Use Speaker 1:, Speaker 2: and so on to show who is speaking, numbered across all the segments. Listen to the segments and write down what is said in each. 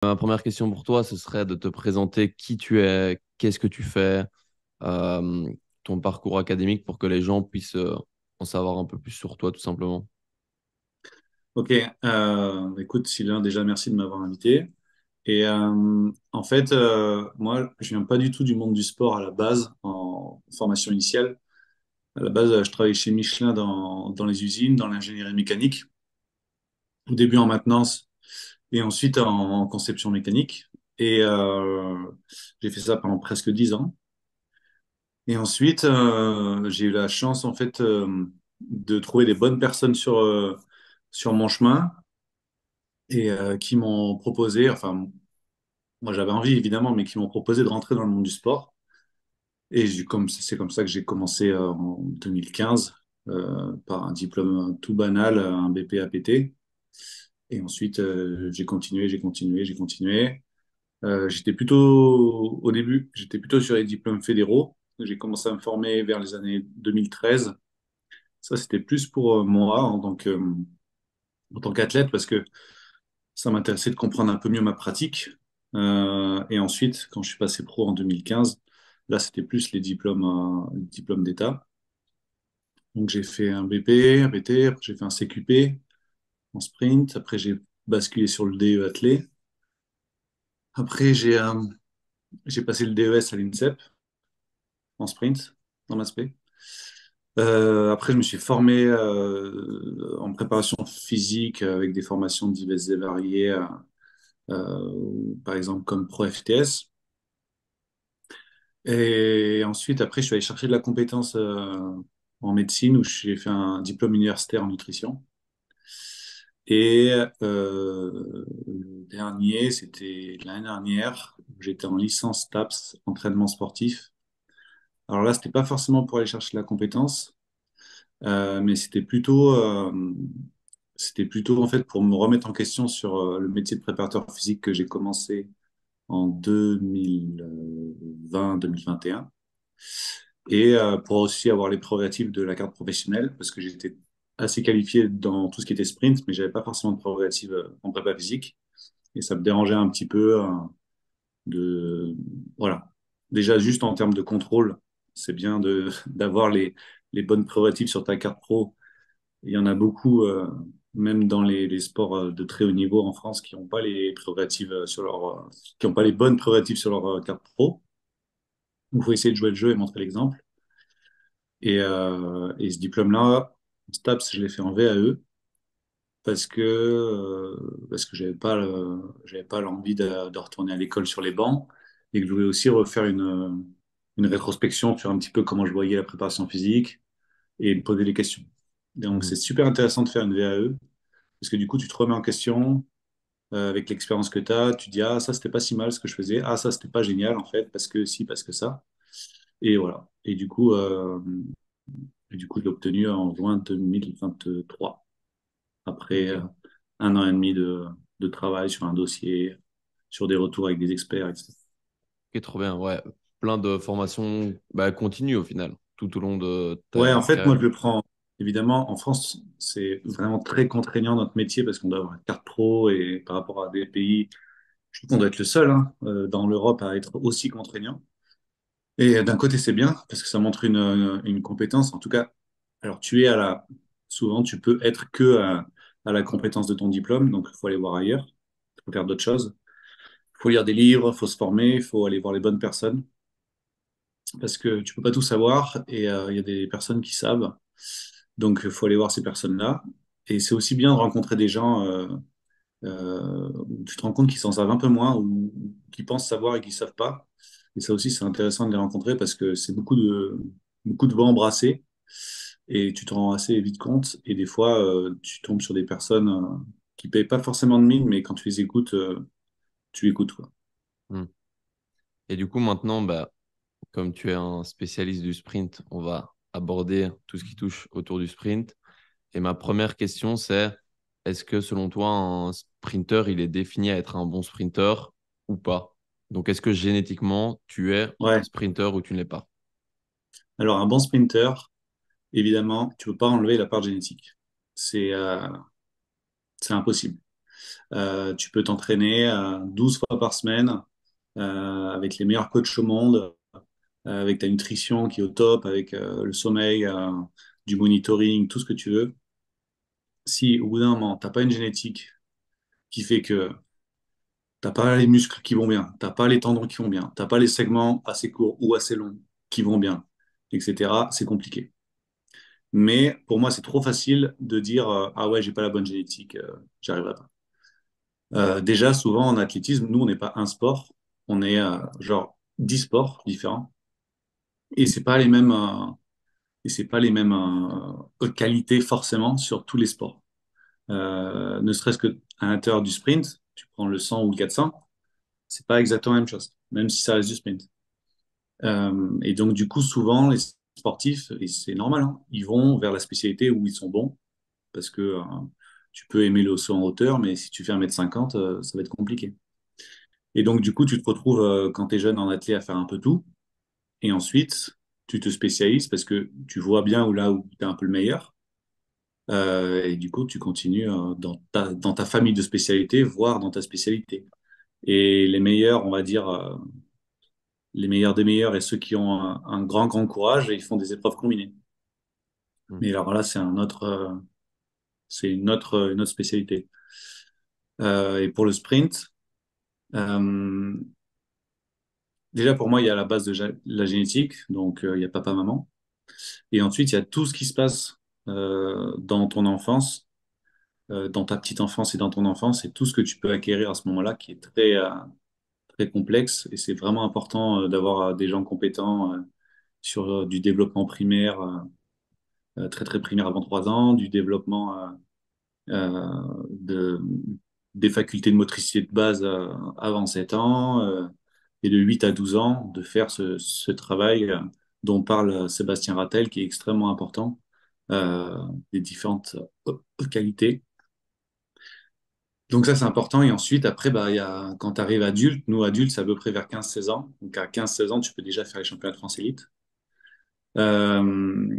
Speaker 1: Ma première question pour toi, ce serait de te présenter qui tu es, qu'est-ce que tu fais, euh, ton parcours académique pour que les gens puissent en savoir un peu plus sur toi, tout simplement.
Speaker 2: Ok, écoute Sylvain, déjà merci de m'avoir invité. Et en fait, moi, je viens pas du tout du monde du sport à la base, en formation initiale. À la base, je travaillais chez Michelin dans les usines, dans l'ingénierie mécanique, au début en maintenance et ensuite en conception mécanique. Et j'ai fait ça pendant presque 10 ans. Et ensuite, j'ai eu la chance en fait de trouver les bonnes personnes sur mon chemin et qui m'ont proposé, enfin moi, j'avais envie, évidemment, mais qui m'ont proposé de rentrer dans le monde du sport. Et c'est comme ça que j'ai commencé en 2015 par un diplôme tout banal, un BP APT. Et ensuite, j'ai continué. Au début, j'étais plutôt sur les diplômes fédéraux. J'ai commencé à me former vers les années 2013. Ça, c'était plus pour moi en tant qu'athlète parce que ça m'intéressait de comprendre un peu mieux ma pratique. Et ensuite, quand je suis passé pro en 2015, là, c'était plus les diplômes d'État. Donc, j'ai fait un BP, un BT, après j'ai fait un CQP en sprint, après j'ai basculé sur le DE athlé. Après, j'ai passé le DES à l'INSEP en sprint, dans l'aspect. Après, je me suis formé en préparation physique avec des formations diverses et variées, par exemple comme Pro FTS. Et ensuite, après, je suis allé chercher de la compétence en médecine où j'ai fait un diplôme universitaire en nutrition. Et le dernier, c'était l'année dernière, j'étais en licence TAPS, entraînement sportif. Alors là, c'était pas forcément pour aller chercher la compétence, mais c'était plutôt en fait pour me remettre en question sur le métier de préparateur physique que j'ai commencé en 2020-2021. Et pour aussi avoir les prérogatives de la carte professionnelle, parce que j'étais assez qualifié dans tout ce qui était sprint, mais j'avais pas forcément de prérogatives en prépa physique, et ça me dérangeait un petit peu de, voilà. Déjà, juste en termes de contrôle, c'est bien d'avoir les bonnes prérogatives sur ta carte pro. Il y en a beaucoup, même dans les sports de très haut niveau en France, qui n'ont pas les prérogatives qui n'ont pas les bonnes prérogatives sur leur carte pro. Il faut essayer de jouer le jeu et montrer l'exemple. Et ce diplôme-là, STAPS, je l'ai fait en VAE parce que j'avais pas l'envie de retourner à l'école sur les bancs et que je voulais aussi refaire une rétrospection sur un petit peu comment je voyais la préparation physique et me poser des questions. Donc
Speaker 1: Mhm.
Speaker 2: c'est super intéressant de faire une VAE parce que du coup tu te remets en question avec l'expérience que tu as, tu dis ah ça c'était pas si mal ce que je faisais, ah ça c'était pas génial en fait parce que si, parce que ça. Et voilà. Et du coup, je l'ai obtenu en juin 2023, après
Speaker 1: Ok.
Speaker 2: un an et demi de travail sur un dossier, sur des retours avec des experts, etc.
Speaker 1: Ok, trop bien. Ouais, plein de formations bah, continues au final, tout au long de
Speaker 2: Ouais, en
Speaker 1: ta
Speaker 2: fait, moi,
Speaker 1: carrière.
Speaker 2: je le prends. Évidemment, en France, c'est vraiment très contraignant notre métier parce qu'on doit avoir une carte pro et par rapport à des pays, je trouve qu'on doit être le seul hein, dans l'Europe à être aussi contraignant. Et d'un côté, c'est bien parce que ça montre une compétence. En tout cas, alors souvent, tu peux être à la compétence de ton diplôme, donc il faut aller voir ailleurs, il faut faire d'autres choses. Il faut lire des livres, il faut se former, il faut aller voir les bonnes personnes parce que tu peux pas tout savoir et il y a des personnes qui savent. Donc, il faut aller voir ces personnes-là. Et c'est aussi bien de rencontrer des gens où tu te rends compte qu'ils s'en savent un peu moins ou qui pensent savoir et qui savent pas. Et ça aussi, c'est intéressant de les rencontrer parce que c'est beaucoup de vent embrassé et tu te rends assez vite compte. Et des fois, tu tombes sur des personnes qui payent pas forcément de mine, mais quand tu les écoutes, tu écoutes, quoi.
Speaker 1: Mhm. Et du coup, maintenant, bah, comme tu es un spécialiste du sprint, on va aborder tout ce qui touche autour du sprint. Et ma première question, c'est est-ce que selon toi, un sprinter, il est défini à être un bon sprinter ou pas? Donc, est-ce que génétiquement, tu es un
Speaker 2: Ouais.
Speaker 1: sprinter ou tu ne l'es pas?
Speaker 2: Alors, un bon sprinter, évidemment, tu peux pas enlever la part génétique. C'est c'est impossible. Tu peux t'entraîner 12 fois par semaine avec les meilleurs coachs au monde, avec ta nutrition qui est au top, avec le sommeil, du monitoring, tout ce que tu veux. Si au bout d'un moment, t'as pas une génétique qui fait que t'as pas les muscles qui vont bien, t'as pas les tendons qui vont bien, t'as pas les segments assez courts ou assez longs qui vont bien, etc., c'est compliqué. Mais pour moi, c'est trop facile de dire ah ouais, j'ai pas la bonne génétique, j'y arriverai pas. Déjà, souvent en athlétisme, nous, on n'est pas un sport, on est genre 10 sports différents et c'est pas les mêmes qualités forcément sur tous les sports. Ne serait-ce que à l'intérieur du sprint, tu prends le 100 ou le 400, c'est pas exactement la même chose, même si ça reste du sprint. Et donc, du coup, souvent, les sportifs, et c'est normal, hein, ils vont vers la spécialité où ils sont bons, parce que tu peux aimer le saut en hauteur, mais si tu fais 1,50 m, ça va être compliqué. Et donc, du coup, tu te retrouves, quand tu es jeune en athlète, à faire un peu tout. Et ensuite, tu te spécialises parce que tu vois bien où là où tu es un peu le meilleur. Et du coup, tu continues dans ta famille de spécialités, voire dans ta spécialité. Et les meilleurs, on va dire, les meilleurs des meilleurs et ceux qui ont un grand, grand courage, ils font des épreuves combinées.
Speaker 1: Hmm.
Speaker 2: Mais alors là, c'est une autre spécialité. Et pour le sprint, euh, déjà pour moi, il y a la base de la génétique, donc il y a papa-maman. Et ensuite, il y a tout ce qui se passe dans ton enfance, dans ta petite enfance et dans ton enfance, et tout ce que tu peux acquérir à ce moment-là, qui est très complexe. Et c'est vraiment important d'avoir des gens compétents sur du développement primaire, très très primaire avant 3 ans, du développement de, des facultés de motricité de base avant 7 ans, et de 8 à 12 ans, de faire ce travail dont parle Sébastien Rattel, qui est extrêmement important, euh, des différentes qualités. Donc ça, c'est important. Et ensuite, après, bah, quand tu arrives adulte, nous, adultes, c'est à peu près vers 15-16 ans. Donc à 15-16 ans, tu peux déjà faire les championnats de France élite. Euh,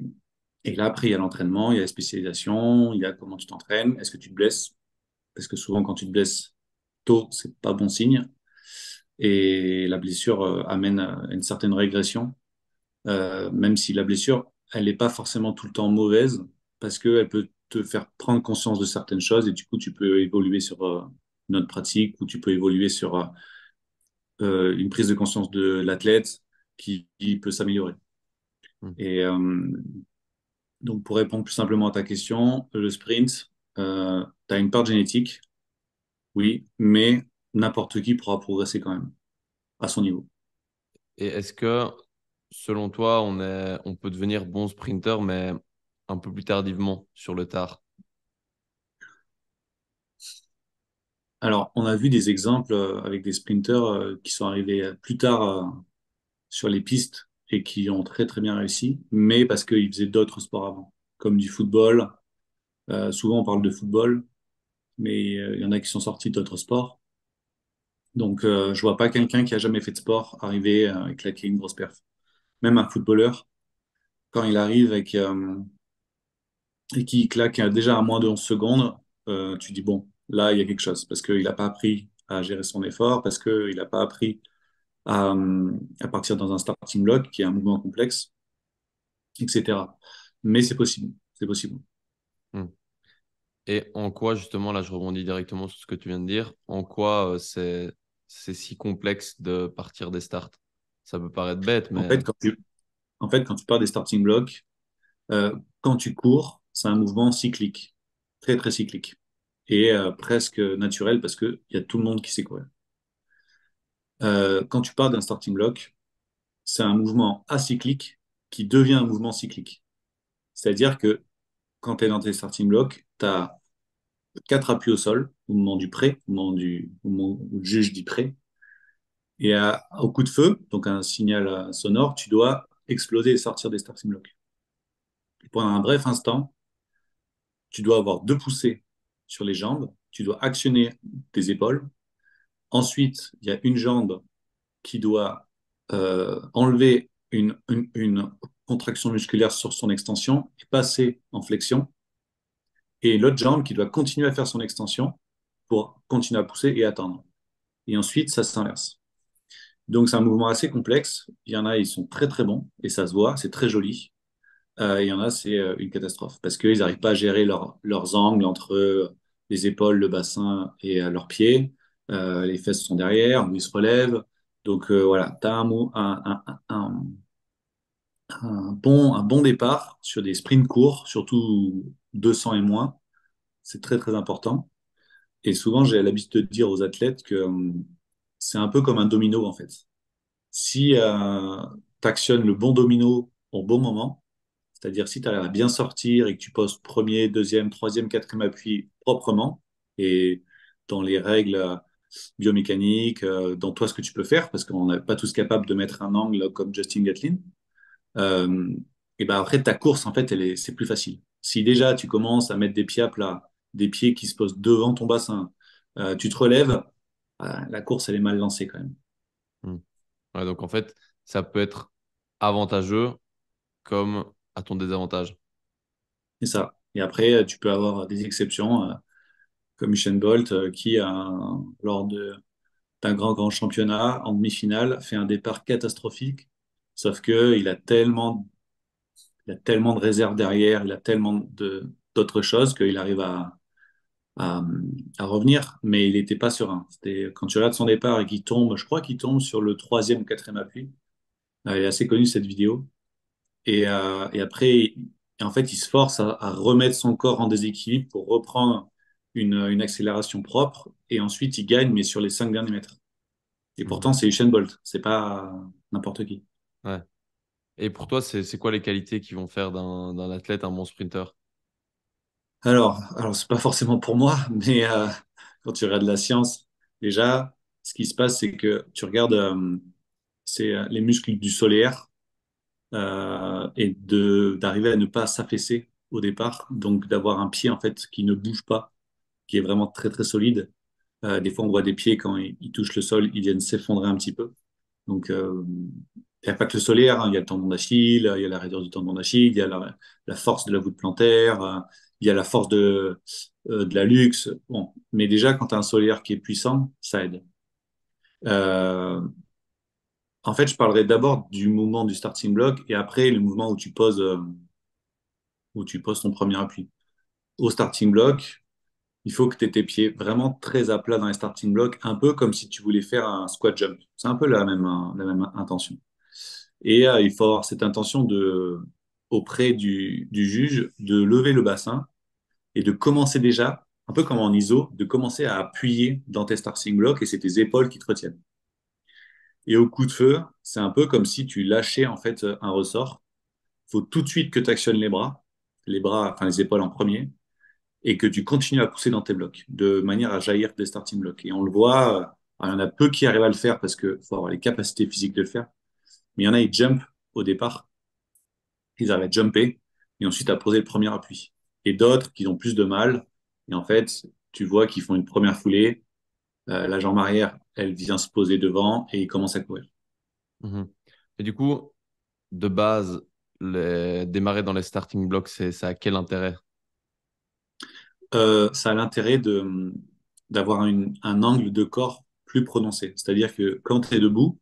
Speaker 2: et là, après, il y a l'entraînement, il y a la spécialisation, il y a comment tu t'entraînes, est-ce que tu te blesses? Parce que souvent, quand tu te blesses tôt, c'est pas bon signe. Et la blessure amène à une certaine régression, même si la blessure, elle n'est pas forcément tout le temps mauvaise, parce qu'elle peut te faire prendre conscience de certaines choses, et du coup, tu peux évoluer sur une autre pratique, ou tu peux évoluer sur une prise de conscience de l'athlète qui peut s'améliorer.
Speaker 1: Hmm.
Speaker 2: Et donc, pour répondre plus simplement à ta question, le sprint, tu as une part de génétique, oui, mais n'importe qui pourra progresser quand même à son niveau.
Speaker 1: Et est-ce que, selon toi, on peut devenir bon sprinter, mais un peu plus tardivement sur le tard?
Speaker 2: Alors, on a vu des exemples avec des sprinters qui sont arrivés plus tard sur les pistes et qui ont très très bien réussi, mais parce qu'ils faisaient d'autres sports avant, comme du football. Souvent, on parle de football, mais il y en a qui sont sortis d'autres sports. Donc, je vois pas quelqu'un qui a jamais fait de sport arriver et claquer une grosse perf. Même un footballeur, quand il arrive et qu'il claque déjà à moins de 11 secondes, tu dis, bon, là, il y a quelque chose, parce qu'il n'a pas appris à gérer son effort, parce qu'il n'a pas appris à, à partir dans un starting block, qui est un mouvement complexe, etc. Mais c'est possible, c'est possible.
Speaker 1: Hmm. Et en quoi, justement, là, je rebondis directement sur ce que tu viens de dire, en quoi c'est si complexe de partir des starts? Ça peut paraître bête,
Speaker 2: En
Speaker 1: mais
Speaker 2: fait, quand tu pars des starting blocks, quand tu cours, c'est un mouvement cyclique, très très cyclique, et presque naturel parce qu'il y a tout le monde qui sait courir. Quand tu pars d'un starting block, c'est un mouvement acyclique qui devient un mouvement cyclique. C'est-à-dire que quand tu es dans tes starting blocks, tu as 4 appuis au sol au moment du prêt, au moment où le juge dit prêt, et au coup de feu, donc un signal sonore, tu dois exploser et sortir des starting blocks. Et pendant un bref instant, tu dois avoir 2 poussées sur les jambes, tu dois actionner tes épaules. Ensuite, il y a une jambe qui doit enlever une contraction musculaire sur son extension et passer en flexion, et l'autre jambe qui doit continuer à faire son extension pour continuer à pousser et attendre. Et ensuite, ça s'inverse. Donc, c'est un mouvement assez complexe. Il y en a, ils sont très très bons et ça se voit, c'est très joli. Il y en a, c'est une catastrophe parce qu'ils n'arrivent pas à gérer leurs angles entre les épaules, le bassin et leurs pieds. Les fesses sont derrière, où ils se relèvent. Donc voilà, tu as un bon départ sur des sprints courts, surtout 200 et moins. C'est très très important. Et souvent, j'ai l'habitude de dire aux athlètes que c'est un peu comme un domino en fait. Si tu actionnes le bon domino au bon moment, c'est-à-dire si tu arrives à bien sortir et que tu poses premier, deuxième, troisième, quatrième appui proprement et dans les règles biomécaniques, dans toi ce que tu peux faire, parce qu'on n'est pas tous capables de mettre un angle comme Justin Gatlin, euh, et ben après ta course en fait c'est plus facile. Si déjà tu commences à mettre des pieds à plat, des pieds qui se posent devant ton bassin, tu te relèves, la course elle est mal lancée quand même.
Speaker 1: Hmm. Ouais, donc en fait, ça peut être avantageux comme à ton désavantage.
Speaker 2: C'est ça. Et après, tu peux avoir des exceptions, comme Usain Bolt, qui, lors d'un grand championnat, en demi-finale, fait un départ catastrophique. Sauf que il a tellement de réserves derrière, il a tellement d'autres choses qu'il arrive à, à revenir, mais il n'était pas serein. Quand tu regardes son départ et qu'il tombe, je crois qu'il tombe sur le troisième ou quatrième appui. Elle est assez connue cette vidéo. Et après, en fait, il se force à remettre son corps en déséquilibre pour reprendre une accélération propre. Et ensuite, il gagne, mais sur les 5 derniers mètres. Et
Speaker 1: Mhm.
Speaker 2: pourtant, c'est Usain Bolt. C'est pas n'importe qui.
Speaker 1: Ouais. Et pour toi, c'est quoi les qualités qui vont faire d'un athlète un bon sprinter?
Speaker 2: Alors c'est pas forcément pour moi, mais quand tu regardes la science, déjà, ce qui se passe, c'est que tu regardes les muscles du solaire et d'arriver à ne pas s'affaisser au départ, donc d'avoir un pied en fait qui ne bouge pas, qui est vraiment très très solide. Des fois, on voit des pieds quand ils touchent le sol, ils viennent s'effondrer un petit peu. Donc, il n'y a pas que le solaire, hein. Il y a le tendon d'Achille, il y a la raideur du tendon d'Achille, il y a la force de la voûte plantaire, il y a la force de la luxe. Bon, mais déjà, quand tu as un solaire qui est puissant, ça aide. Euh, En fait, je parlerai d'abord du mouvement du starting block et après le mouvement où tu poses ton premier appui. Au starting block, il faut que tu aies tes pieds vraiment très à plat dans les starting blocks, un peu comme si tu voulais faire un squat jump. C'est un peu la même intention. Et il faut avoir cette intention auprès du juge de lever le bassin et de commencer déjà, un peu comme en ISO, de commencer à appuyer dans tes starting blocks et c'est tes épaules qui te retiennent. Et au coup de feu, c'est un peu comme si tu lâchais en fait un ressort. Il faut tout de suite que tu actionnes les bras, enfin les épaules en premier, et que tu continues à pousser dans tes blocs, de manière à jaillir des starting blocks. Et on le voit, il y en a peu qui arrivent à le faire parce qu'il faut avoir les capacités physiques de le faire, mais il y en a, ils jump au départ, ils arrivent à jumper, et ensuite à poser le premier appui. Et d'autres qui ont plus de mal, et en fait, tu vois qu'ils font une première foulée, la jambe arrière, elle vient se poser devant, et ils commencent à courir.
Speaker 1: Mhm. Et du coup, de base, démarrer dans les starting blocks, ça a quel intérêt?
Speaker 2: Ça a l'intérêt d'avoir un angle de corps plus prononcé. C'est-à-dire que quand tu es debout,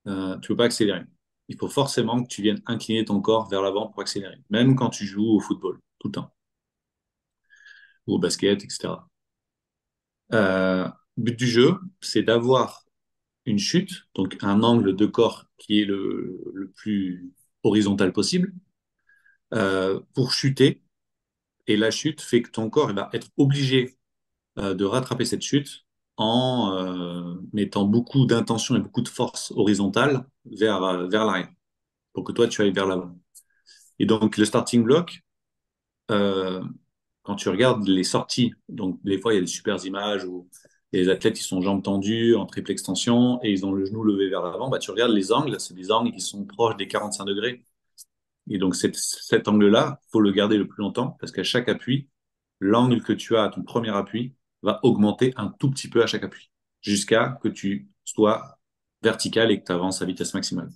Speaker 2: tu peux pas accélérer. Il faut forcément que tu viennes incliner ton corps vers l'avant pour accélérer, même quand tu joues au football, tout le temps, ou au basket, etc. But du jeu, c'est d'avoir une chute, donc un angle de corps qui est le plus horizontal possible, pour chuter. Et la chute fait que ton corps il va être obligé de rattraper cette chute en mettant beaucoup d'intention et beaucoup de force horizontale vers l'arrière, pour que toi tu ailles vers l'avant. Et donc le starting block, euh, quand tu regardes les sorties, donc des fois il y a des super images où il y a des athlètes qui sont jambes tendues en triple extension et ils ont le genou levé vers l'avant, bah, tu regardes les angles, c'est des angles qui sont proches des 45 degrés. Et donc cet angle-là, il faut le garder le plus longtemps parce qu'à chaque appui, l'angle que tu as à ton premier appui va augmenter un tout petit peu à chaque appui, jusqu'à que tu sois vertical et que tu avances à vitesse maximale.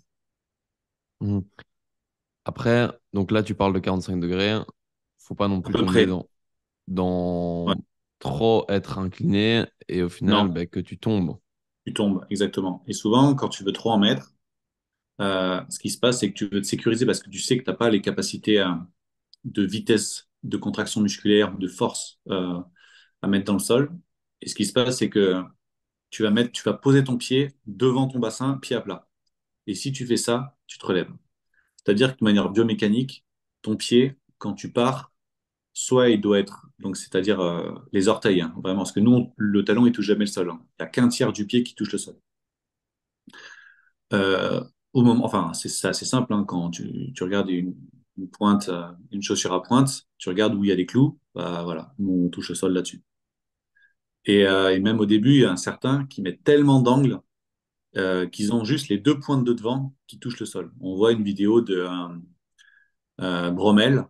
Speaker 1: Mhm. Après, donc là, tu parles de 45 degrés. Faut pas non
Speaker 2: À
Speaker 1: plus
Speaker 2: peu
Speaker 1: tomber
Speaker 2: près.
Speaker 1: dans
Speaker 2: Ouais.
Speaker 1: trop être incliné et au final,
Speaker 2: Non,
Speaker 1: bah, que tu tombes.
Speaker 2: tu tombes, exactement. Et souvent, quand tu veux trop en mettre, ce qui se passe, c'est que tu veux te sécuriser parce que tu sais que tu n'as pas les capacités de vitesse, de contraction musculaire, de force à mettre dans le sol. Et ce qui se passe, c'est que tu vas poser ton pied devant ton bassin, pied à plat. Et si tu fais ça, tu te relèves. C'est-à-dire que de manière biomécanique, ton pied, quand tu pars, soit il doit être, donc c'est-à-dire les orteils, hein, vraiment, parce que nous, le talon, il touche jamais le sol, hein. Il n'y a qu'un tiers du pied qui touche le sol. Euh, Au moment, enfin, c'est assez simple, hein, quand tu regardes une pointe, une chaussure à pointe, tu regardes où il y a des clous, bah voilà, nous, on touche le sol là-dessus. Et même au début, il y a un certain qui met tellement d'angles qu'ils ont juste les deux pointes de devant qui touchent le sol. On voit une vidéo de Bromel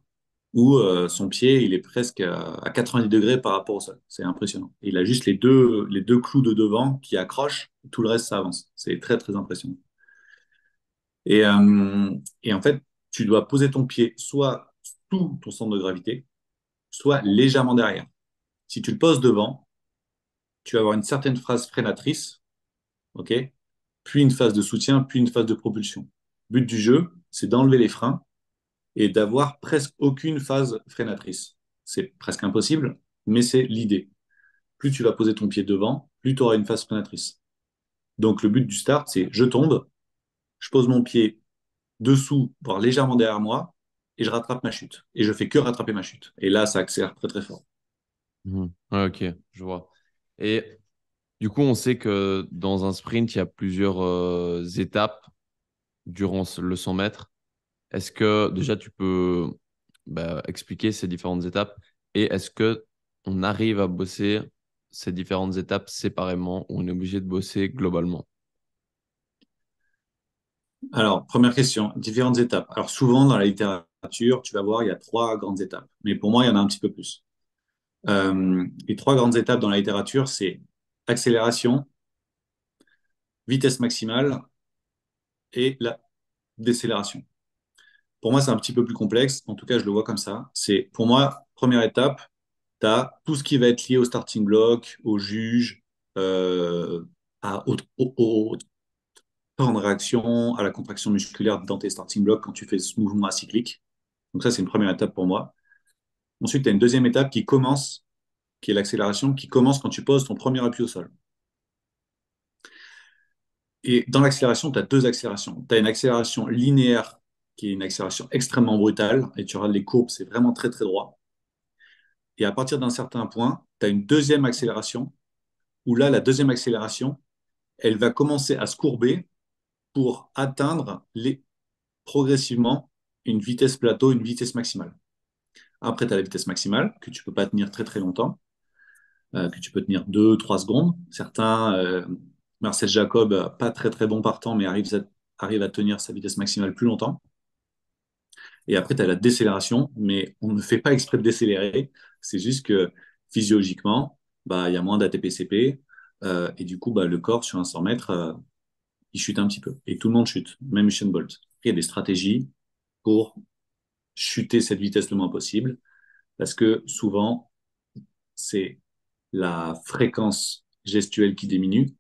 Speaker 2: où son pied, il est presque à 90 degrés par rapport au sol. C'est impressionnant. Il a juste les deux clous de devant qui accrochent, tout le reste, ça avance. C'est très, très impressionnant. Et, euh, et en fait, tu dois poser ton pied soit sous ton centre de gravité, soit légèrement derrière. Si tu le poses devant, tu vas avoir une certaine phase freinatrice, ok? Puis une phase de soutien, puis une phase de propulsion. Le but du jeu, c'est d'enlever les freins et d'avoir presque aucune phase freinatrice. C'est presque impossible, mais c'est l'idée. Plus tu vas poser ton pied devant, plus tu auras une phase freinatrice. Donc le but du start, c'est je tombe, je pose mon pied dessous, voire légèrement derrière moi, et je rattrape ma chute. Et je fais que rattraper ma chute. Et là, ça accélère très très fort.
Speaker 1: Mhm. Ouais, ok, je vois. Et du coup, on sait que dans un sprint, il y a plusieurs étapes durant le 100 mètres. Est-ce que déjà tu peux expliquer ces différentes étapes et est-ce que on arrive à bosser ces différentes étapes séparément ou on est obligé de bosser globalement?
Speaker 2: Alors, première question, différentes étapes. Alors souvent dans la littérature, tu vas voir, il y a trois grandes étapes. Mais pour moi, il y en a un petit peu plus. Les trois grandes étapes dans la littérature, c'est accélération, vitesse maximale et la décélération. Pour moi, c'est un petit peu plus complexe. En tout cas, je le vois comme ça. C'est, pour moi, première étape, tu as tout ce qui va être lié au starting block, au juge, euh, au temps de réaction, à la contraction musculaire dans tes starting blocks quand tu fais ce mouvement acyclique. Donc ça, c'est une première étape pour moi. Ensuite, tu as une deuxième étape qui commence, qui est l'accélération, qui commence quand tu poses ton premier appui au sol. Et dans l'accélération, tu as deux accélérations. Tu as une accélération linéaire, qui est une accélération extrêmement brutale, et tu regardes les courbes, c'est vraiment très, très droit. Et à partir d'un certain point, tu as une deuxième accélération, où là, la deuxième accélération, elle va commencer à se courber pour atteindre progressivement une vitesse plateau, une vitesse maximale. Après, tu as la vitesse maximale, que tu ne peux pas tenir très très longtemps, que tu peux tenir 2, 3 secondes. Certains, Marcel Jacob, pas très très bon partant, mais arrive à tenir sa vitesse maximale plus longtemps. Et après, tu as la décélération, mais on ne fait pas exprès de décélérer. C'est juste que physiologiquement, bah, il y a moins d'ATP-CP. Et du coup, bah, le corps, sur un 100 mètres, il chute un petit peu. Et tout le monde chute, même Usain Bolt. Il y a des stratégies pour chuter cette vitesse le moins possible, parce que souvent, c'est la fréquence gestuelle qui diminue.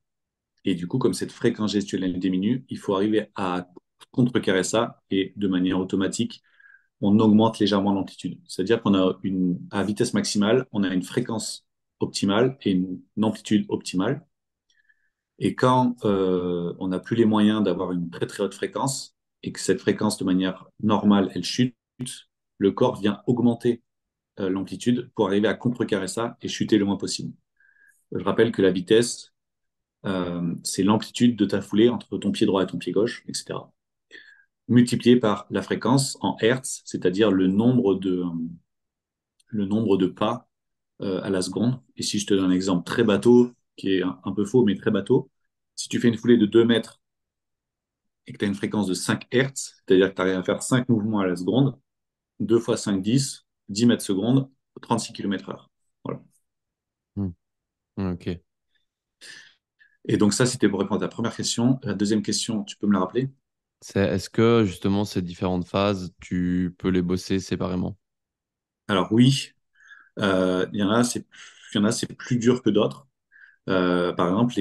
Speaker 2: Et du coup, comme cette fréquence gestuelle elle diminue, il faut arriver à contrecarrer ça et de manière automatique, on augmente légèrement l'amplitude. C'est-à-dire qu'on a à vitesse maximale, on a une fréquence optimale et une amplitude optimale. Et quand on n'a plus les moyens d'avoir une très très haute fréquence et que cette fréquence de manière normale, elle chute, le corps vient augmenter l'amplitude pour arriver à contrecarrer ça et chuter le moins possible. Je rappelle que la vitesse, c'est l'amplitude de ta foulée entre ton pied droit et ton pied gauche, etc. Multiplié par la fréquence en hertz, c'est-à-dire le nombre de pas à la seconde. Et si je te donne un exemple très bateau, qui est un peu faux, mais très bateau, si tu fais une foulée de 2 mètres et que tu as une fréquence de 5 hertz, c'est-à-dire que tu arrives à faire 5 mouvements à la seconde, 2 fois 5, 10 mètres secondes, 36 km heure. Voilà.
Speaker 1: Hmm. Ok.
Speaker 2: Et donc ça, c'était pour répondre à ta première question. La deuxième question, tu peux me la rappeler?
Speaker 1: Est-ce que justement ces différentes phases, tu peux les bosser séparément?
Speaker 2: Alors oui, il y en a, il y en a, c'est plus dur que d'autres. Par exemple,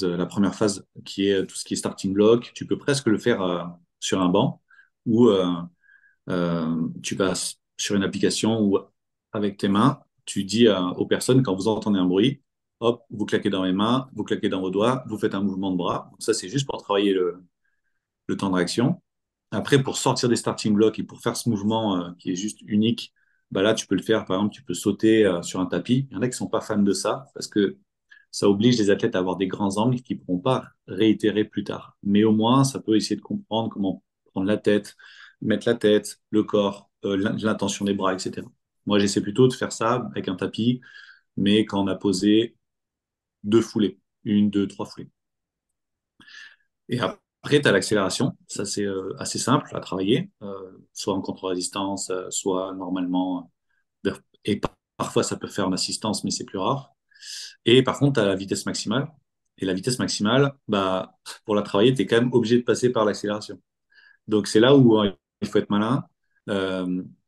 Speaker 2: la première phase qui est tout ce qui est starting block, tu peux presque le faire sur un banc ou tu vas sur une application où avec tes mains, tu dis aux personnes quand vous entendez un bruit, hop, vous claquez dans les mains, vous claquez dans vos doigts, vous faites un mouvement de bras. Donc ça, c'est juste pour travailler le temps de réaction. Après, pour sortir des starting blocks et pour faire ce mouvement qui est juste unique, bah là, tu peux le faire. Par exemple, tu peux sauter sur un tapis. Il y en a qui sont pas fans de ça parce que ça oblige les athlètes à avoir des grands angles qu'ils ne pourront pas réitérer plus tard. Mais au moins, ça peut essayer de comprendre comment prendre la tête, mettre la tête, le corps, l'intention des bras, etc. Moi, j'essaie plutôt de faire ça avec un tapis, mais quand on a posé deux foulées, une, deux, trois foulées. Et après, tu as l'accélération. Ça, c'est assez simple à travailler, soit en contre-résistance, soit normalement. Et parfois, ça peut faire en assistance, mais c'est plus rare. Et par contre, tu as la vitesse maximale. Et la vitesse maximale, bah, pour la travailler, tu es quand même obligé de passer par l'accélération. Donc, c'est là où il faut être malin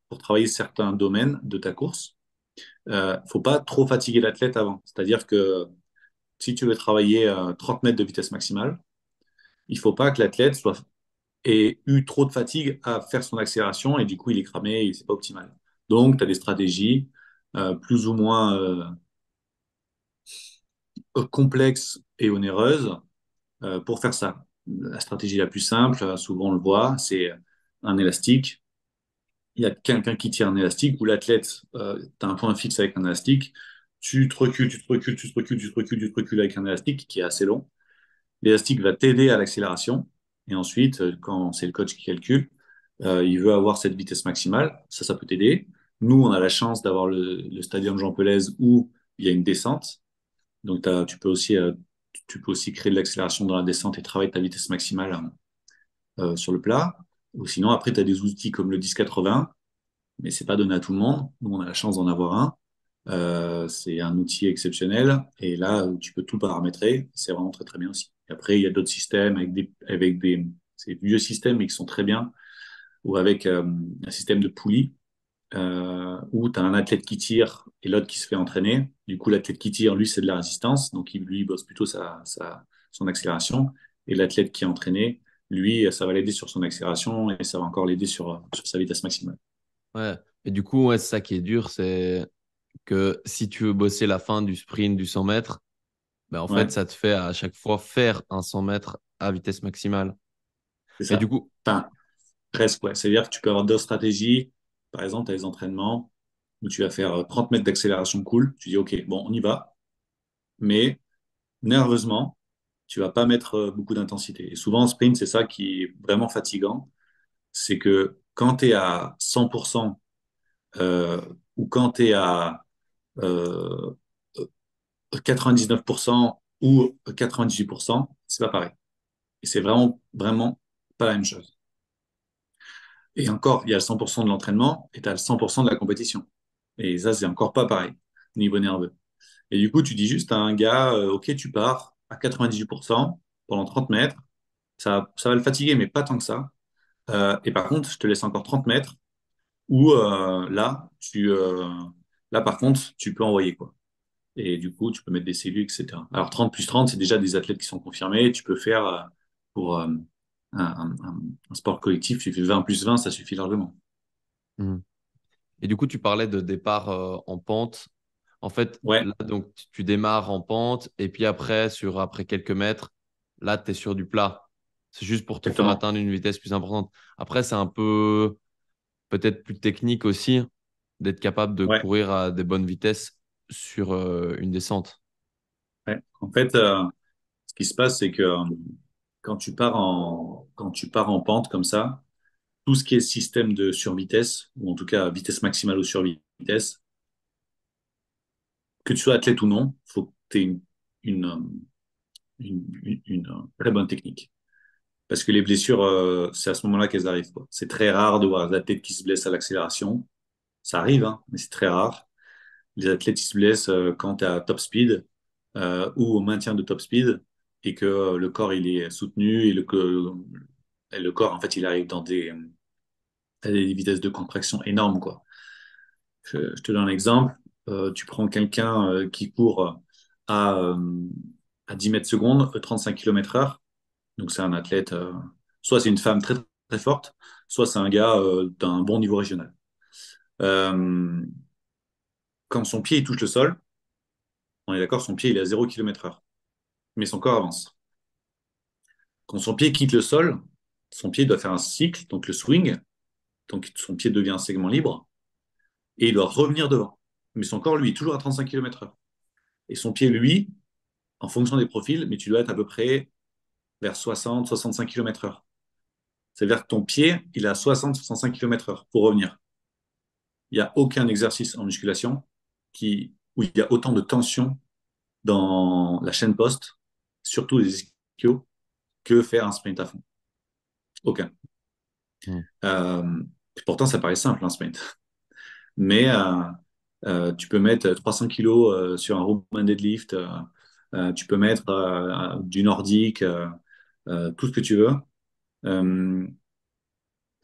Speaker 2: pour travailler certains domaines de ta course. Faut pas trop fatiguer l'athlète avant. C'est-à-dire que si tu veux travailler 30 mètres de vitesse maximale, il faut pas que l'athlète ait eu trop de fatigue à faire son accélération et du coup, il est cramé et c'est pas optimal. Donc, tu as des stratégies plus ou moins complexes et onéreuses pour faire ça. La stratégie la plus simple, souvent on le voit, c'est un élastique. Il y a quelqu'un qui tire un élastique ou l'athlète, tu as un point fixe avec un élastique, tu te recules, tu te recules, tu te recules, tu te recules, tu te recules avec un élastique qui est assez long. L'élastique va t'aider à l'accélération et ensuite, quand c'est le coach qui calcule, il veut avoir cette vitesse maximale, ça peut t'aider. Nous, on a la chance d'avoir le stadium Jean Pelez où il y a une descente. Donc, tu peux aussi créer de l'accélération dans la descente et travailler ta vitesse maximale sur le plat. Ou sinon, après, tu as des outils comme le 10-80, mais c'est pas donné à tout le monde. Nous, on a la chance d'en avoir un. C'est un outil exceptionnel et là, où tu peux tout paramétrer. C'est vraiment très, très bien aussi. Et après, il y a d'autres systèmes c'est des vieux systèmes, mais qui sont très bien, ou avec un système de poulie où tu as un athlète qui tire et l'autre qui se fait entraîner. Du coup, l'athlète qui tire, lui, c'est de la résistance. Donc, lui, il bosse plutôt son accélération. Et l'athlète qui est entraîné, lui, ça va l'aider sur son accélération et ça va encore l'aider sur sa vitesse maximale.
Speaker 1: Ouais. Et du coup, ouais, c'est ça qui est dur, c'est que si tu veux bosser la fin du sprint du 100 mètres, ben en fait,
Speaker 2: Ouais,
Speaker 1: ça te fait à chaque fois faire un 100 mètres à vitesse maximale.
Speaker 2: c'est
Speaker 1: Mais du
Speaker 2: ça.
Speaker 1: coup,
Speaker 2: Enfin, presque, ouais. C'est-à-dire que tu peux avoir d'autres stratégies. Par exemple, tu as des entraînements où tu vas faire 30 mètres d'accélération cool. Tu dis, OK, bon, on y va. Mais nerveusement, tu vas pas mettre beaucoup d'intensité. Et souvent, en sprint, c'est ça qui est vraiment fatigant. C'est que quand tu es à 100% euh, ou quand tu es à euh, 99% ou 98%, c'est pas pareil. Et c'est vraiment, vraiment pas la même chose. Et encore, il y a le 100% de l'entraînement et tu as le 100% de la compétition. Et ça, c'est encore pas pareil, au niveau nerveux. Et du coup, tu dis juste à un gars, OK, tu pars à 98% pendant 30 mètres. Ça va le fatiguer, mais pas tant que ça. Et par contre, je te laisse encore 30 mètres où là, par contre, tu peux envoyer, quoi. Et du coup, tu peux mettre des cellules, etc. Alors, 30 plus 30, c'est déjà des athlètes qui sont confirmés. Tu peux faire pour un sport collectif, tu fais 20 plus 20, ça suffit largement.
Speaker 1: mhm. Et du coup, tu parlais de départ en pente. En fait,
Speaker 2: Ouais,
Speaker 1: là, donc, tu démarres en pente et puis après quelques mètres, là, tu es sur du plat. C'est juste pour te faire
Speaker 2: exactement.
Speaker 1: atteindre une vitesse plus importante. Après, c'est un peu peut-être plus technique aussi d'être capable de
Speaker 2: Ouais,
Speaker 1: courir à des bonnes vitesses sur une descente.
Speaker 2: ouais. En fait, ce qui se passe, c'est que quand tu pars en pente comme ça, tout ce qui est système de survitesse, ou en tout cas vitesse maximale ou survitesse, que tu sois athlète ou non, faut que tu aies une très bonne technique. Parce que les blessures, c'est à ce moment-là qu'elles arrivent, quoi. C'est très rare de voir des athlètes qui se blessent à l'accélération. Ça arrive, hein, mais c'est très rare. Les athlètes qui se blessent quand tu es à top speed ou au maintien de top speed et que le corps il est soutenu et le corps, en fait, il arrive à des vitesses de contraction énormes, quoi. Je te donne un exemple. Tu prends quelqu'un qui court à, euh, à 10 mètres secondes, 35 km heure. Donc c'est un athlète, soit c'est une femme très très forte, soit c'est un gars d'un bon niveau régional. Euh, Quand son pied il touche le sol, on est d'accord, son pied il est à 0 km heure, mais son corps avance. Quand son pied quitte le sol, son pied doit faire un cycle, donc le swing, donc son pied devient un segment libre, et il doit revenir devant. Mais son corps, lui, est toujours à 35 km heure. Et son pied, lui, en fonction des profils, mais tu dois être à peu près vers 60-65 km heure. C'est-à-dire que ton pied, il est à 60-65 km heure pour revenir. Il n'y a aucun exercice en musculation où il y a autant de tension dans la chaîne poste, surtout les ischios, que faire un sprint à fond. Aucun.
Speaker 1: Hmm.
Speaker 2: Euh, Pourtant, ça paraît simple, un sprint. Mais tu peux mettre 300 kilos sur un Roman deadlift, tu peux mettre du nordique, tout ce que tu veux. Euh,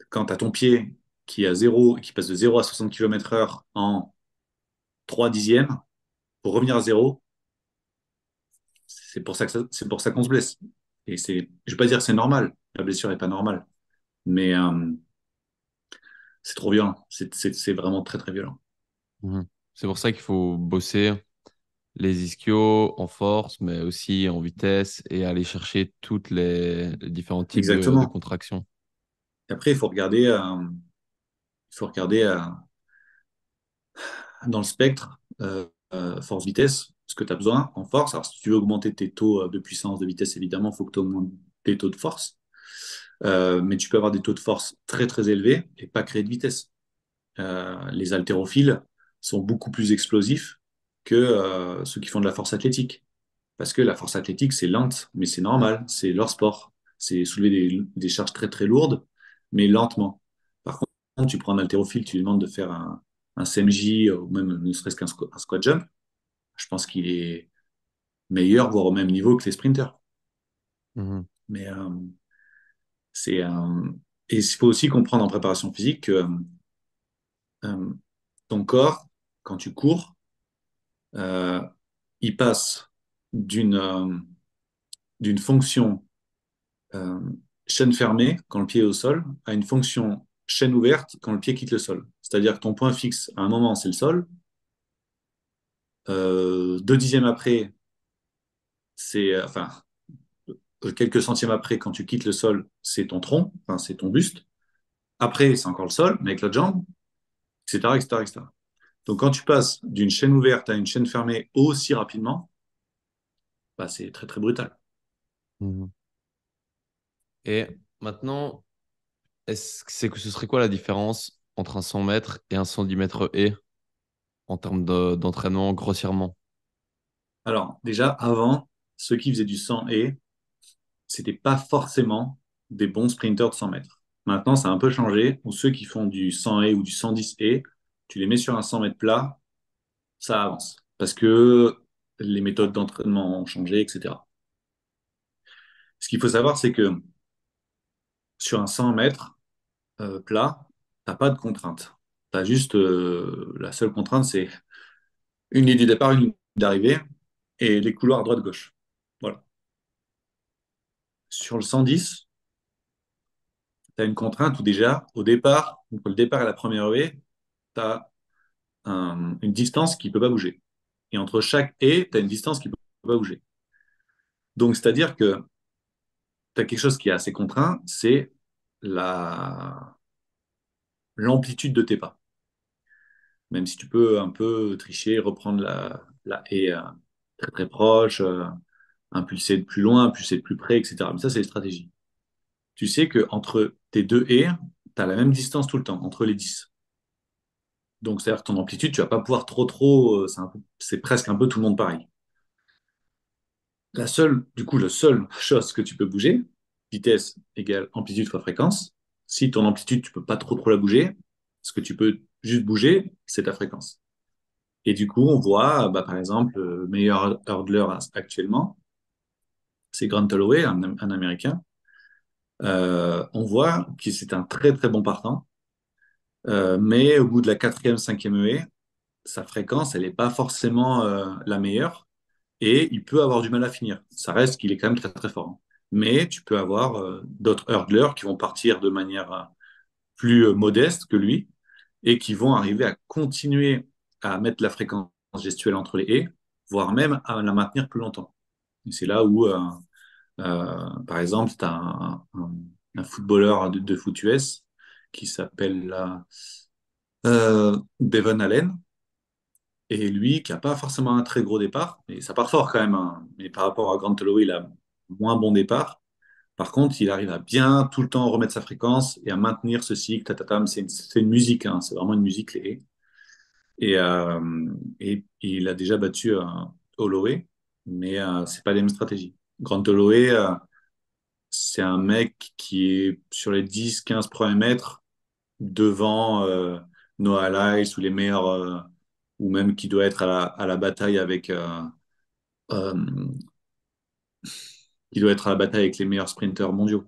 Speaker 2: Quand tu as ton pied qui passe de 0 à 60 km heure en 3 dixièmes, pour revenir à zéro, c'est pour ça qu'on se blesse. Et je vais pas dire que c'est normal, la blessure est pas normale, mais c'est trop violent. C'est vraiment très très violent.
Speaker 1: Mhm. C'est pour ça qu'il faut bosser les ischios en force, mais aussi en vitesse et aller chercher toutes les différents types de
Speaker 2: Exactement.
Speaker 1: contractions.
Speaker 2: Et après, il faut regarder dans le spectre force-vitesse, ce que tu as besoin en force. Alors, si tu veux augmenter tes taux de puissance, de vitesse, évidemment, il faut que tu augmentes tes taux de force. Mais tu peux avoir des taux de force très très élevés et pas créer de vitesse. Les haltérophiles sont beaucoup plus explosifs que ceux qui font de la force athlétique. Parce que la force athlétique, c'est lente, mais c'est normal, c'est leur sport. C'est soulever des charges très très lourdes, mais lentement. Par contre, tu prends un haltérophile, tu lui demandes de faire un CMJ ou même ne serait-ce un squat jump, je pense qu'il est meilleur, voire au même niveau que les sprinters.
Speaker 1: Mhm.
Speaker 2: Mais c'est et il faut aussi comprendre en préparation physique que euh, ton corps, quand tu cours, euh, il passe d'une d'une fonction euh, chaîne fermée quand le pied est au sol à une fonction chaîne ouverte quand le pied quitte le sol. C'est-à-dire que ton point fixe, à un moment, c'est le sol. 2 dixièmes après, enfin, quelques centièmes après, quand tu quittes le sol, c'est ton tronc, enfin, c'est ton buste. Après, c'est encore le sol, mais avec l'autre jambe, etc., etc., etc. Donc, quand tu passes d'une chaîne ouverte à une chaîne fermée aussi rapidement, bah, c'est très, très brutal.
Speaker 1: Mhm. Et maintenant, ce serait quoi la différence entre un 100 mètres et un 110 mètres haies en termes d'entraînement grossièrement?
Speaker 2: Alors, déjà, avant, ceux qui faisaient du 100 et c'était pas forcément des bons sprinters de 100 mètres. Maintenant, ça a un peu changé, où ceux qui font du 100 et ou du 110 et, tu les mets sur un 100 mètres plat, ça avance. Parce que les méthodes d'entraînement ont changé, etc. Ce qu'il faut savoir, c'est que sur un 100 mètres plat, t'as pas de contrainte. T'as juste, la seule contrainte, c'est une ligne du départ, une ligne d'arrivée, et les couloirs droite-gauche. Voilà. Sur le 110, tu as une contrainte où déjà, au départ, entre le départ et la première haie, tu as une distance qui ne peut pas bouger. Et entre chaque haie, tu as une distance qui ne peut pas bouger. Donc, c'est-à-dire que tu as quelque chose qui est assez contraint, c'est la l'amplitude de tes pas. Même si tu peux un peu tricher, reprendre la haie très très proche, impulser de plus loin, impulser de plus près, etc. Mais ça, c'est les stratégies. Tu sais qu'entre tes deux haies, tu as la même distance tout le temps, entre les 10. Donc, c'est-à-dire que ton amplitude, tu vas pas pouvoir trop, c'est presque un peu tout le monde pareil. La seule chose que tu peux bouger, vitesse égale amplitude fois fréquence. Si ton amplitude, tu peux pas trop la bouger, ce que tu peux juste bouger, c'est ta fréquence. Et du coup, on voit, bah, par exemple, le meilleur hurdler actuellement, c'est Grant Holloway, un Américain. On voit que c'est un très très bon partant, mais au bout de la quatrième, cinquième haie, sa fréquence, elle n'est pas forcément la meilleure et il peut avoir du mal à finir. Ça reste qu'il est quand même très très fort. Mais tu peux avoir d'autres hurdlers qui vont partir de manière plus modeste que lui et qui vont arriver à continuer à mettre la fréquence gestuelle entre les haies, voire même à la maintenir plus longtemps. Et c'est là où, par exemple, tu as un footballeur de foot US qui s'appelle Devon Allen, et lui, qui n'a pas forcément un très gros départ, et ça part fort quand même, hein, mais par rapport à Grant Holloway, il a moins bon départ. Par contre, il arrive à bien tout le temps remettre sa fréquence et à maintenir ce cycle. Tatatam, c'est une musique, hein, c'est vraiment une musique. Et il a déjà battu Holloway, mais c'est pas la même stratégie. Grant Holloway, c'est un mec qui est sur les 10-15 premiers mètres devant Noah Lyles ou les meilleurs, ou même qui doit être à la bataille avec, euh, qui doit être à la bataille avec les meilleurs sprinteurs mondiaux.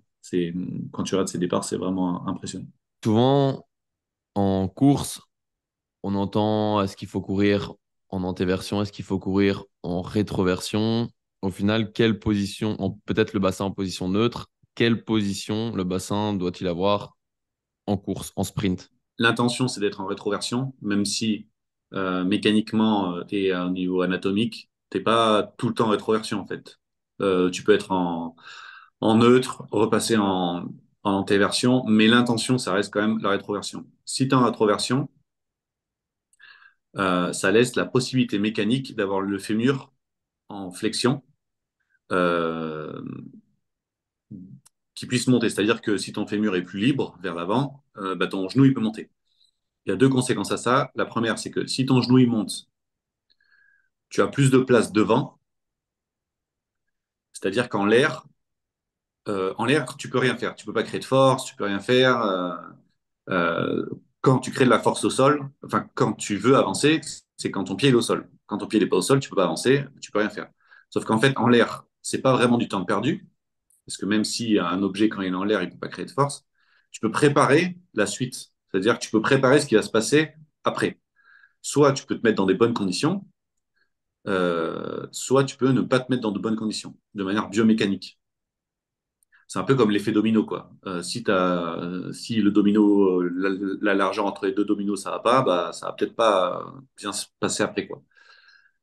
Speaker 2: Quand tu regardes ses départs, c'est vraiment impressionnant.
Speaker 1: Souvent, en course, on entend est-ce qu'il faut courir en antéversion, est-ce qu'il faut courir en rétroversion. Au final, quelle position, peut-être le bassin en position neutre, quelle position le bassin doit-il avoir en course, en sprint?
Speaker 2: L'intention, c'est d'être en rétroversion, même si mécaniquement et au niveau anatomique, t'es pas tout le temps en rétroversion en fait. Tu peux être en neutre, repasser en antéversion, mais l'intention, ça reste quand même la rétroversion. Si tu es en rétroversion, ça laisse la possibilité mécanique d'avoir le fémur en flexion euh, qui puisse monter. C'est-à-dire que si ton fémur est plus libre vers l'avant, bah, ton genou il peut monter. Il y a deux conséquences à ça. La première, c'est que si ton genou il monte, tu as plus de place devant, c'est-à-dire qu'en l'air, en l'air, tu peux rien faire. Tu peux pas créer de force, tu peux rien faire. Euh, quand tu crées de la force au sol, enfin quand tu veux avancer, c'est quand ton pied est au sol. Quand ton pied n'est pas au sol, tu peux pas avancer, tu peux rien faire. Sauf qu'en fait, en l'air, c'est pas vraiment du temps perdu, parce que même si un objet quand il est en l'air, il peut pas créer de force, tu peux préparer la suite. C'est-à-dire que tu peux préparer ce qui va se passer après. Soit tu peux te mettre dans des bonnes conditions, soit tu peux ne pas te mettre dans de bonnes conditions, de manière biomécanique. C'est un peu comme l'effet domino, quoi. Si le domino, la largeur entre les deux dominos, ça va pas, bah, ça va peut-être pas bien se passer après, quoi.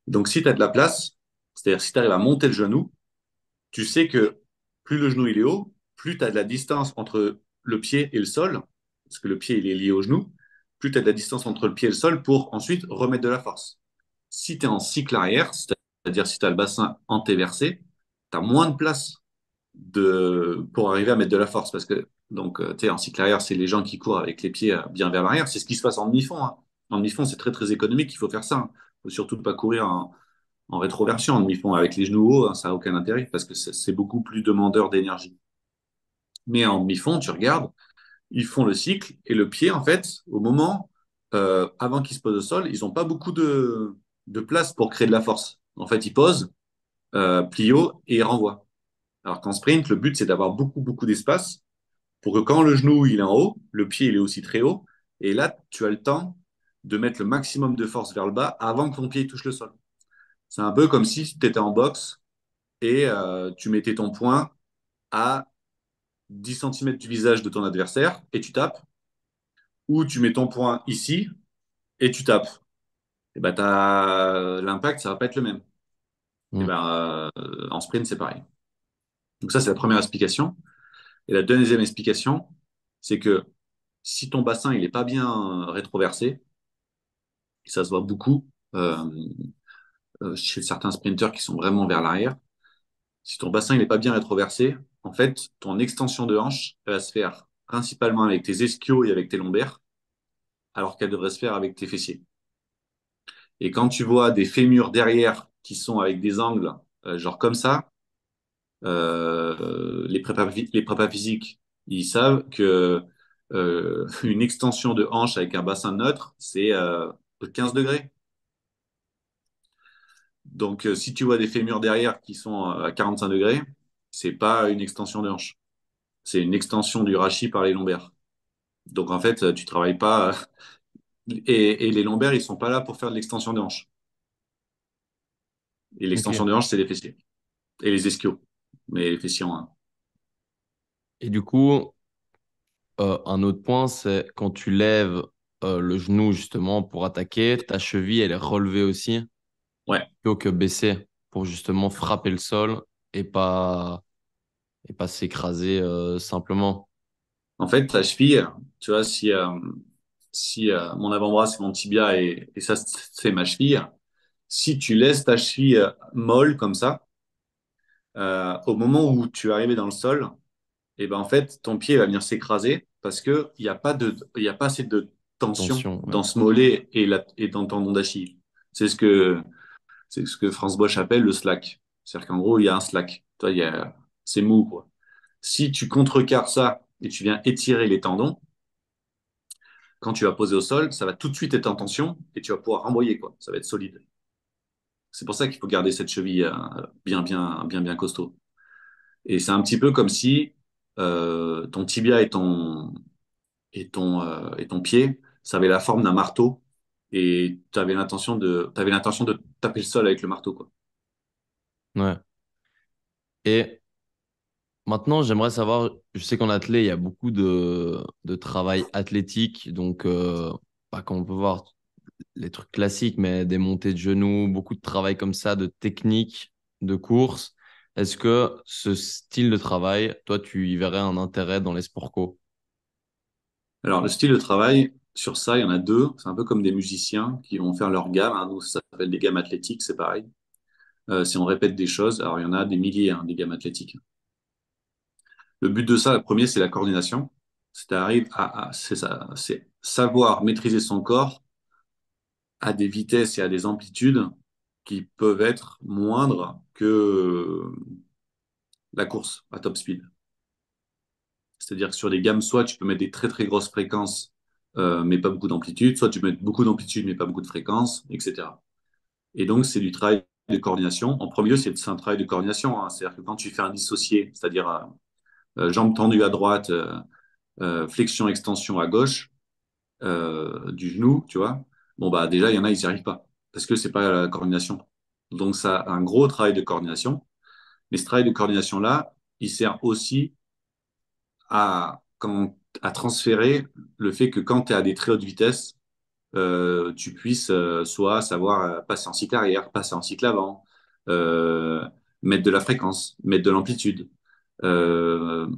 Speaker 2: Donc, si tu as de la place, c'est-à-dire si tu arrives à monter le genou, tu sais que plus le genou il est haut, plus tu as de la distance entre le pied et le sol, parce que le pied il est lié au genou, plus tu as de la distance entre le pied et le sol pour ensuite remettre de la force. Si tu es en cycle arrière, c'est-à-dire si tu as le bassin antéversé, tu as moins de place pour arriver à mettre de la force. Parce que, donc, tu sais, en cycle arrière, c'est les gens qui courent avec les pieds bien vers l'arrière. C'est ce qui se passe en demi-fond, hein. En demi-fond, c'est très, très économique. Il faut faire ça, hein. Il faut surtout pas courir en rétroversion en demi-fond. Avec les genoux hauts, hein, ça n'a aucun intérêt parce que c'est beaucoup plus demandeur d'énergie. Mais en demi-fond, tu regardes, ils font le cycle et le pied, en fait, au moment, avant qu'ils se posent au sol, ils n'ont pas beaucoup de place pour créer de la force. En fait, ils posent, plient haut et ils renvoient. Alors qu'en sprint, le but, c'est d'avoir beaucoup, beaucoup d'espace pour que quand le genou il est en haut, le pied il est aussi très haut. Et là, tu as le temps de mettre le maximum de force vers le bas avant que ton pied touche le sol. C'est un peu comme si tu étais en boxe et tu mettais ton poing à 10 centimètres du visage de ton adversaire et tu tapes, ou tu mets ton poing ici et tu tapes. Et ben, l'impact, ça va pas être le même. Et
Speaker 1: Mm.
Speaker 2: ben, en sprint, c'est pareil. Donc ça, c'est la première explication. Et la deuxième explication, c'est que si ton bassin il est pas bien rétroversé, et ça se voit beaucoup chez certains sprinteurs qui sont vraiment vers l'arrière, si ton bassin il n'est pas bien rétroversé, en fait, ton extension de hanche elle va se faire principalement avec tes ischios et avec tes lombaires, alors qu'elle devrait se faire avec tes fessiers. Et quand tu vois des fémurs derrière qui sont avec des angles genre comme ça, les prépas physiques, ils savent que une extension de hanche avec un bassin neutre, c'est 15 degrés. Donc, si tu vois des fémurs derrière qui sont à 45 degrés, c'est pas une extension de hanche. C'est une extension du rachis par les lombaires. Donc, en fait, tu travailles pas. Et les lombaires, ils sont pas là pour faire de l'extension de hanche. Et l'extension
Speaker 1: Ok.
Speaker 2: de hanche, c'est les fessiers. Et les ischios. Mais les fessiers, hein.
Speaker 1: Et du coup, un autre point, c'est quand tu lèves le genou justement pour attaquer, ta cheville, elle est relevée aussi,
Speaker 2: Ouais.
Speaker 1: plutôt que baissée pour justement frapper le sol et pas s'écraser simplement.
Speaker 2: En fait, la cheville, tu vois, si mon avant-bras, c'est mon tibia et ça, c'est ma cheville, si tu laisses ta cheville molle comme ça, au moment où tu es arrivé dans le sol, et ben en fait, ton pied va venir s'écraser parce que il y a pas assez de tension
Speaker 1: Attention, ouais.
Speaker 2: dans ce mollet et dans le tendon d'Achille. C'est ce que, c'est ce que Franz Bosch appelle le slack. C'est-à-dire qu'en gros, il y a un slack. Toi, c'est mou, quoi. Si tu contrecarres ça et tu viens étirer les tendons, quand tu vas poser au sol, ça va tout de suite être en tension et tu vas pouvoir renvoyer, quoi. Ça va être solide. C'est pour ça qu'il faut garder cette cheville bien costaud. Et c'est un petit peu comme si ton tibia et ton pied, ça avait la forme d'un marteau et t'avais l'intention de taper le sol avec le marteau, quoi.
Speaker 1: Ouais. Et maintenant, j'aimerais savoir, je sais qu'en athlée, il y a beaucoup de travail athlétique, donc pas qu'on peut voir les trucs classiques, mais des montées de genoux, beaucoup de travail comme ça, de technique, de course. Est-ce que ce style de travail, toi, tu y verrais un intérêt dans les sports co?
Speaker 2: Alors, le style de travail, sur ça, il y en a deux. C'est un peu comme des musiciens qui vont faire leur gamme, hein. Nous, ça s'appelle des gammes athlétiques, c'est pareil. Si on répète des choses, alors il y en a des milliers, hein, des gammes athlétiques. Le but de ça, le premier, c'est la coordination. C'est ça, c'est savoir maîtriser son corps à des vitesses et à des amplitudes qui peuvent être moindres que la course à top speed. C'est-à-dire que sur des gammes, soit tu peux mettre des très très grosses fréquences, mais pas beaucoup d'amplitude, soit tu peux mettre beaucoup d'amplitude, mais pas beaucoup de fréquences, etc. Et donc, c'est du travail de coordination. En premier lieu, c'est un travail de coordination, hein. C'est-à-dire que quand tu fais un dissocié, c'est-à-dire jambes tendues à droite, flexion, extension à gauche, du genou, tu vois. Bon, bah, déjà, il y en a, ils n'y arrivent pas. Parce que c'est pas la coordination. Donc, ça a un gros travail de coordination. Mais ce travail de coordination-là, il sert aussi à transférer le fait que quand tu es à des très hautes vitesses, tu puisses soit savoir passer en cycle arrière, passer en cycle avant, euh, mettre de la fréquence, mettre de l'amplitude, euh,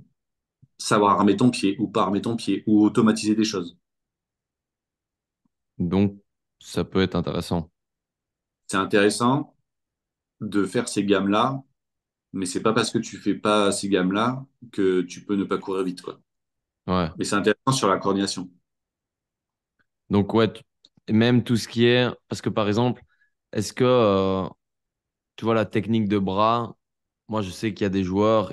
Speaker 2: savoir armer ton pied ou pas armer ton pied, ou automatiser des choses.
Speaker 1: Donc, ça peut être intéressant.
Speaker 2: C'est intéressant de faire ces gammes-là, mais c'est pas parce que tu fais pas ces gammes-là que tu peux ne pas courir vite, quoi.
Speaker 1: Ouais.
Speaker 2: Mais c'est intéressant sur la coordination.
Speaker 1: Donc, ouais, même tout ce qui est... Parce que, par exemple, est-ce que, tu vois, la technique de bras, moi, je sais qu'il y a des joueurs,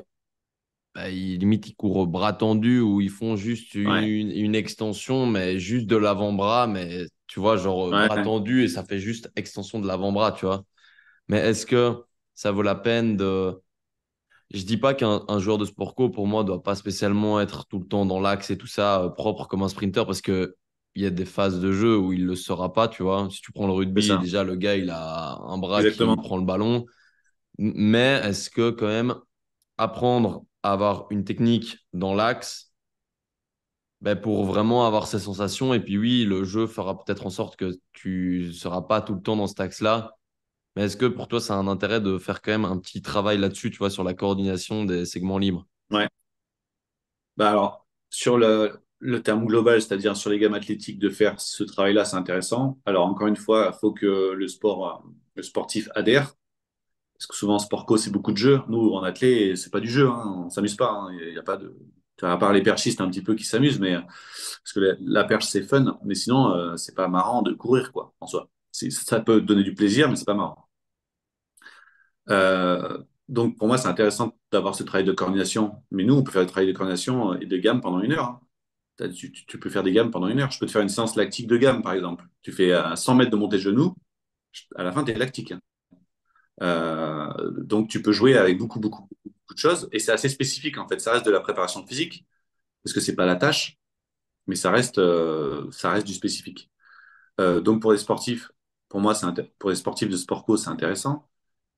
Speaker 1: bah, limite, ils courent au bras tendu ou ils font juste
Speaker 2: Ouais,
Speaker 1: une extension, mais juste de l'avant-bras, mais tu vois, genre
Speaker 2: ouais,
Speaker 1: bras tendu et ça fait juste extension de l'avant-bras, tu vois. Mais est-ce que ça vaut la peine de... Je dis pas qu'un joueur de sport co, pour moi, doit pas spécialement être tout le temps dans l'axe et tout ça, propre comme un sprinter, parce que il y a des phases de jeu où il le sera pas, tu vois. Si tu prends le
Speaker 2: c'est
Speaker 1: rugby,
Speaker 2: ça.
Speaker 1: déjà, le gars, il a un bras qui
Speaker 2: Exactement.
Speaker 1: prend le ballon. Mais est-ce que quand même apprendre à avoir une technique dans l'axe ben, pour vraiment avoir ces sensations. Et puis oui, le jeu fera peut-être en sorte que tu seras pas tout le temps dans cet axe-là. Mais est-ce que pour toi, ça a un intérêt de faire quand même un petit travail là-dessus, tu vois, sur la coordination des segments libres?
Speaker 2: Ouais. Bah alors, sur le terme global, c'est-à-dire sur les gammes athlétiques, de faire ce travail-là, c'est intéressant. Alors, encore une fois, il faut que le sportif adhère. Parce que souvent, en sport co, c'est beaucoup de jeux. Nous, en athlé, c'est pas du jeu, hein. On s'amuse pas, hein. Il y a pas de. Tu vois, à part les perchistes un petit peu qui s'amusent, mais parce que la perche, c'est fun. Mais sinon, c'est pas marrant de courir, quoi, en soi. Ça peut donner du plaisir, mais c'est pas marrant. Donc, pour moi, c'est intéressant d'avoir ce travail de coordination. Mais nous, on peut faire le travail de coordination et de gamme pendant 1 heure, hein. Tu peux faire des gammes pendant 1 heure. Je peux te faire une séance lactique de gamme, par exemple. Tu fais 100 mètres de montée de genoux, à la fin, tu es lactique, hein. Donc, tu peux jouer avec beaucoup de choses. Et c'est assez spécifique, en fait. Ça reste de la préparation physique, parce que c'est pas la tâche, mais ça reste du spécifique. Donc pour les sportifs, pour moi, pour les sportifs de sport co, c'est intéressant,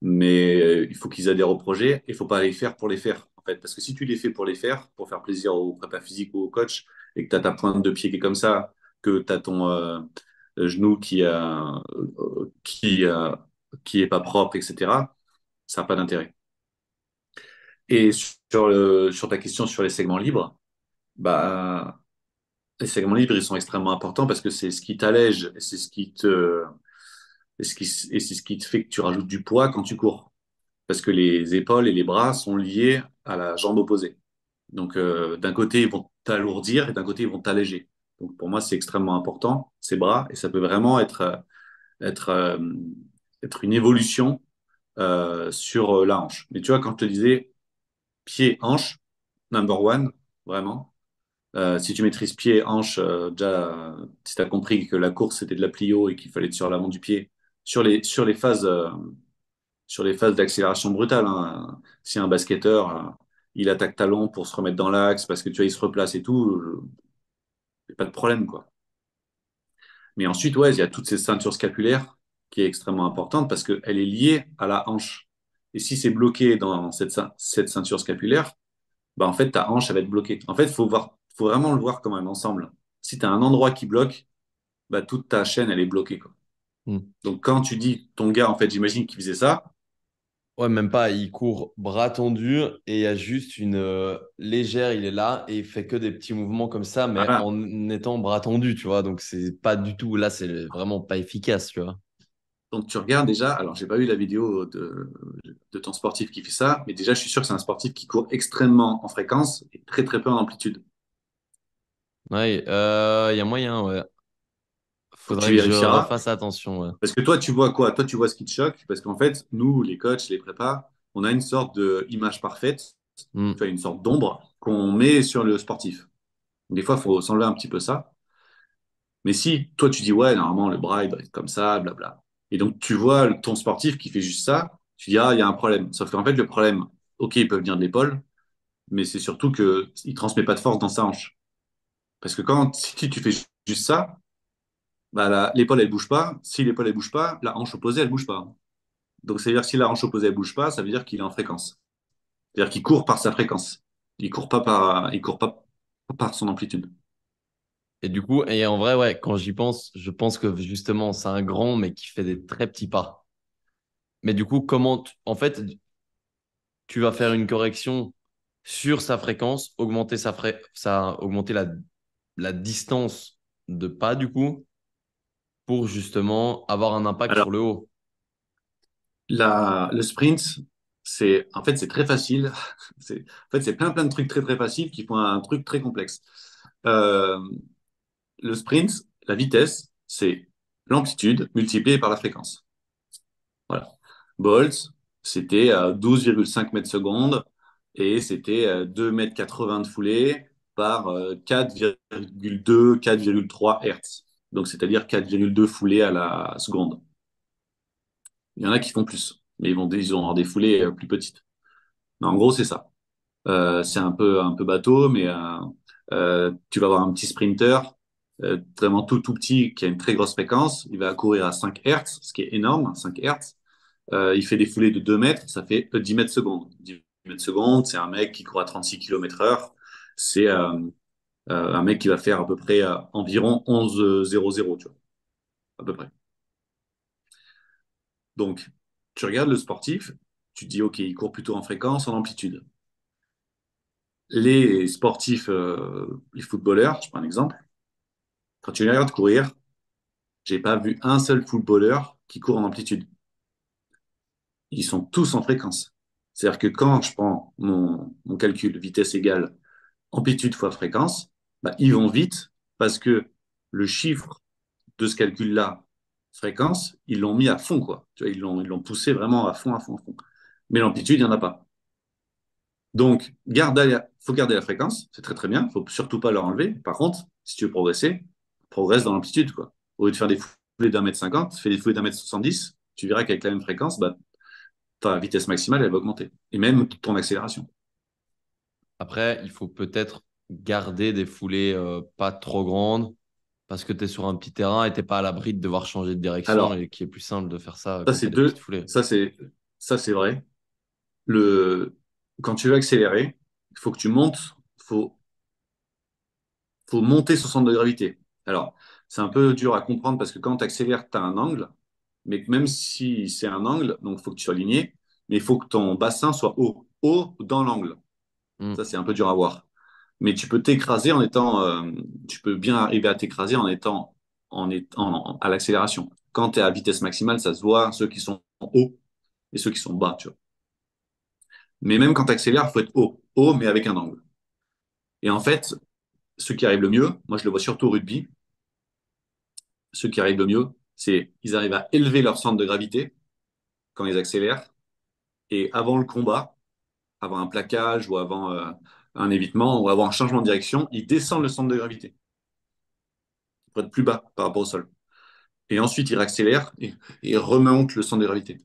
Speaker 2: mais il faut qu'ils adhèrent au projet et il faut pas les faire pour les faire, en fait. Parce que si tu les fais pour faire plaisir au prépa physique ou au coach, et que tu as ta pointe de pied qui est comme ça, que tu as ton genou qui est pas propre, etc., ça n'a pas d'intérêt. Et sur ta question sur les segments libres, bah, les segments libres, ils sont extrêmement importants parce que c'est ce qui t'allège et c'est ce qui te fait que tu rajoutes du poids quand tu cours. Parce que les épaules et les bras sont liés à la jambe opposée. Donc, d'un côté, ils vont t'alourdir et d'un côté, ils vont t'alléger. Donc, pour moi, c'est extrêmement important, ces bras, et ça peut vraiment être, euh, être une évolution sur la hanche. Mais tu vois, quand je te disais pied-hanche, number one, vraiment, si tu maîtrises pied-hanche, déjà, si tu as compris que la course, c'était de la plio et qu'il fallait être sur l'avant du pied, sur les phases d'accélération brutale, hein. Si un basketteur, il attaque talon pour se remettre dans l'axe parce que tu vois, il se replace et tout, pas de problème, quoi. Mais ensuite, ouais, il y a toute cette ceinture scapulaire qui est extrêmement importante parce qu'elle est liée à la hanche. Et si c'est bloqué dans cette ceinture scapulaire, bah, en fait, ta hanche, elle va être bloquée. En fait, faut vraiment le voir comme un ensemble. Si tu as un endroit qui bloque, bah, toute ta chaîne, elle est bloquée, quoi.
Speaker 1: Hmm.
Speaker 2: Donc, quand tu dis ton gars, en fait, j'imagine qu'il faisait ça,
Speaker 1: Ouais, même pas. Il court bras tendus et il y a juste une légère, il est là et il fait que des petits mouvements comme ça, mais
Speaker 2: voilà.
Speaker 1: en étant bras tendus, tu vois. Donc, c'est pas du tout. Là, c'est vraiment pas efficace, tu vois.
Speaker 2: Donc, tu regardes déjà, alors j'ai pas vu la vidéo de ton sportif qui fait ça, mais déjà, je suis sûr que c'est un sportif qui court extrêmement en fréquence et très, très peu en amplitude.
Speaker 1: Ouais, il y a moyen, ouais.
Speaker 2: Donc,
Speaker 1: Faudrait
Speaker 2: tu
Speaker 1: que je
Speaker 2: vérifieras.
Speaker 1: refasse attention, ouais.
Speaker 2: Parce que toi, tu vois quoi? Toi, tu vois ce qui te choque. Parce qu'en fait, nous, les coachs, les prépas, on a une sorte d'image parfaite, tu
Speaker 1: Hmm.
Speaker 2: vois, une sorte d'ombre qu'on met sur le sportif. Des fois, il faut s'enlever un petit peu ça. Mais si toi, tu dis, ouais, normalement, le bras, il doit être comme ça, blabla. Et donc, tu vois ton sportif qui fait juste ça, tu dis, ah, il y a un problème. Sauf qu'en fait, le problème, ok, il peut venir de l'épaule, mais c'est surtout qu'il ne transmet pas de force dans sa hanche. Parce que si tu fais juste ça, bah, l'épaule, elle bouge pas. Si l'épaule, elle bouge pas, la hanche opposée, elle bouge pas. Donc, ça veut dire que si la hanche opposée, elle bouge pas, ça veut dire qu'il est en fréquence. C'est-à-dire qu'il court par sa fréquence. Il court pas par son amplitude.
Speaker 1: Et du coup, et en vrai, ouais, quand j'y pense, je pense que justement, c'est un grand, mais qui fait des très petits pas. Mais du coup, en fait, tu vas faire une correction sur sa fréquence, augmenter la distance de pas, du coup, pour justement avoir un impact
Speaker 2: Alors,
Speaker 1: sur le haut.
Speaker 2: le sprint, en fait, c'est très facile. En fait, c'est plein, plein de trucs très, très faciles qui font un truc très complexe. Euh, le sprint, la vitesse, c'est l'amplitude multipliée par la fréquence. Voilà. Bolt, c'était à 12,5 mètres secondes et c'était 2 mètres 80 de foulée par 4,2, 4,3 Hertz. Donc, c'est-à-dire 4,2 foulées à la seconde. Il y en a qui font plus, mais ils vont avoir des foulées plus petites. Mais en gros, c'est ça. C'est un peu bateau, mais tu vas avoir un petit sprinter, vraiment tout, tout petit, qui a une très grosse fréquence. Il va courir à 5 Hertz, ce qui est énorme, 5 Hertz. Il fait des foulées de 2 mètres, ça fait 10 mètres secondes. 10 mètres secondes, c'est un mec qui court à 36 km heure. C'est un mec qui va faire à peu près environ 11,00, tu vois, à peu près. Donc, tu regardes le sportif, tu te dis, OK, il court plutôt en fréquence, en amplitude. Les sportifs, les footballeurs, je prends un exemple, quand tu les regardes courir, j'ai pas vu un seul footballeur qui court en amplitude. Ils sont tous en fréquence. C'est-à-dire que quand je prends mon calcul vitesse égale amplitude fois fréquence, bah, ils vont vite parce que le chiffre de ce calcul-là, fréquence, ils l'ont mis à fond, quoi. Tu vois, ils l'ont poussé vraiment à fond, à fond, à fond. Mais l'amplitude, il n'y en a pas. Donc, faut garder la fréquence, c'est très très bien, faut surtout pas leur enlever. Par contre, si tu veux progresser, progresse dans l'amplitude, quoi. Au lieu de faire des foulées d'1,50 m, fais des foulées d'1,70 m, tu verras qu'avec la même fréquence, bah, ta vitesse maximale, elle va augmenter. Et même ton accélération.
Speaker 1: Après, il faut peut-être garder des foulées pas trop grandes Parce que tu es sur un petit terrain et t'es pas à l'abri de devoir changer de direction
Speaker 2: Alors,
Speaker 1: et qui est plus simple de faire ça
Speaker 2: ça
Speaker 1: quand tu
Speaker 2: c'est
Speaker 1: as des petites
Speaker 2: deux,
Speaker 1: foulées.
Speaker 2: ça c'est vrai. Quand tu veux accélérer, il faut que tu montes, faut, faut monter son centre de gravité. Alors, c'est un peu dur à comprendre parce que quand tu accélères, tu as un angle, mais même si c'est un angle, donc il faut que tu sois aligné, mais il faut que ton bassin soit haut dans l'angle.
Speaker 1: Hmm.
Speaker 2: Ça, c'est un peu dur à voir. Mais tu peux t'écraser tu peux bien arriver à t'écraser en étant à l'accélération. Quand tu es à vitesse maximale, ça se voit, ceux qui sont hauts et ceux qui sont bas, tu vois. Mais même quand tu accélères, il faut être haut, mais avec un angle. Et en fait, ceux qui arrivent le mieux, moi je le vois surtout au rugby, ceux qui arrivent le mieux, c'est ils arrivent à élever leur centre de gravité quand ils accélèrent, et avant le combat, avant un plaquage ou avant un évitement ou avant un changement de direction, ils descendent le centre de gravité pour être plus bas par rapport au sol. Et ensuite, ils réaccélèrent et remontent le centre de gravité.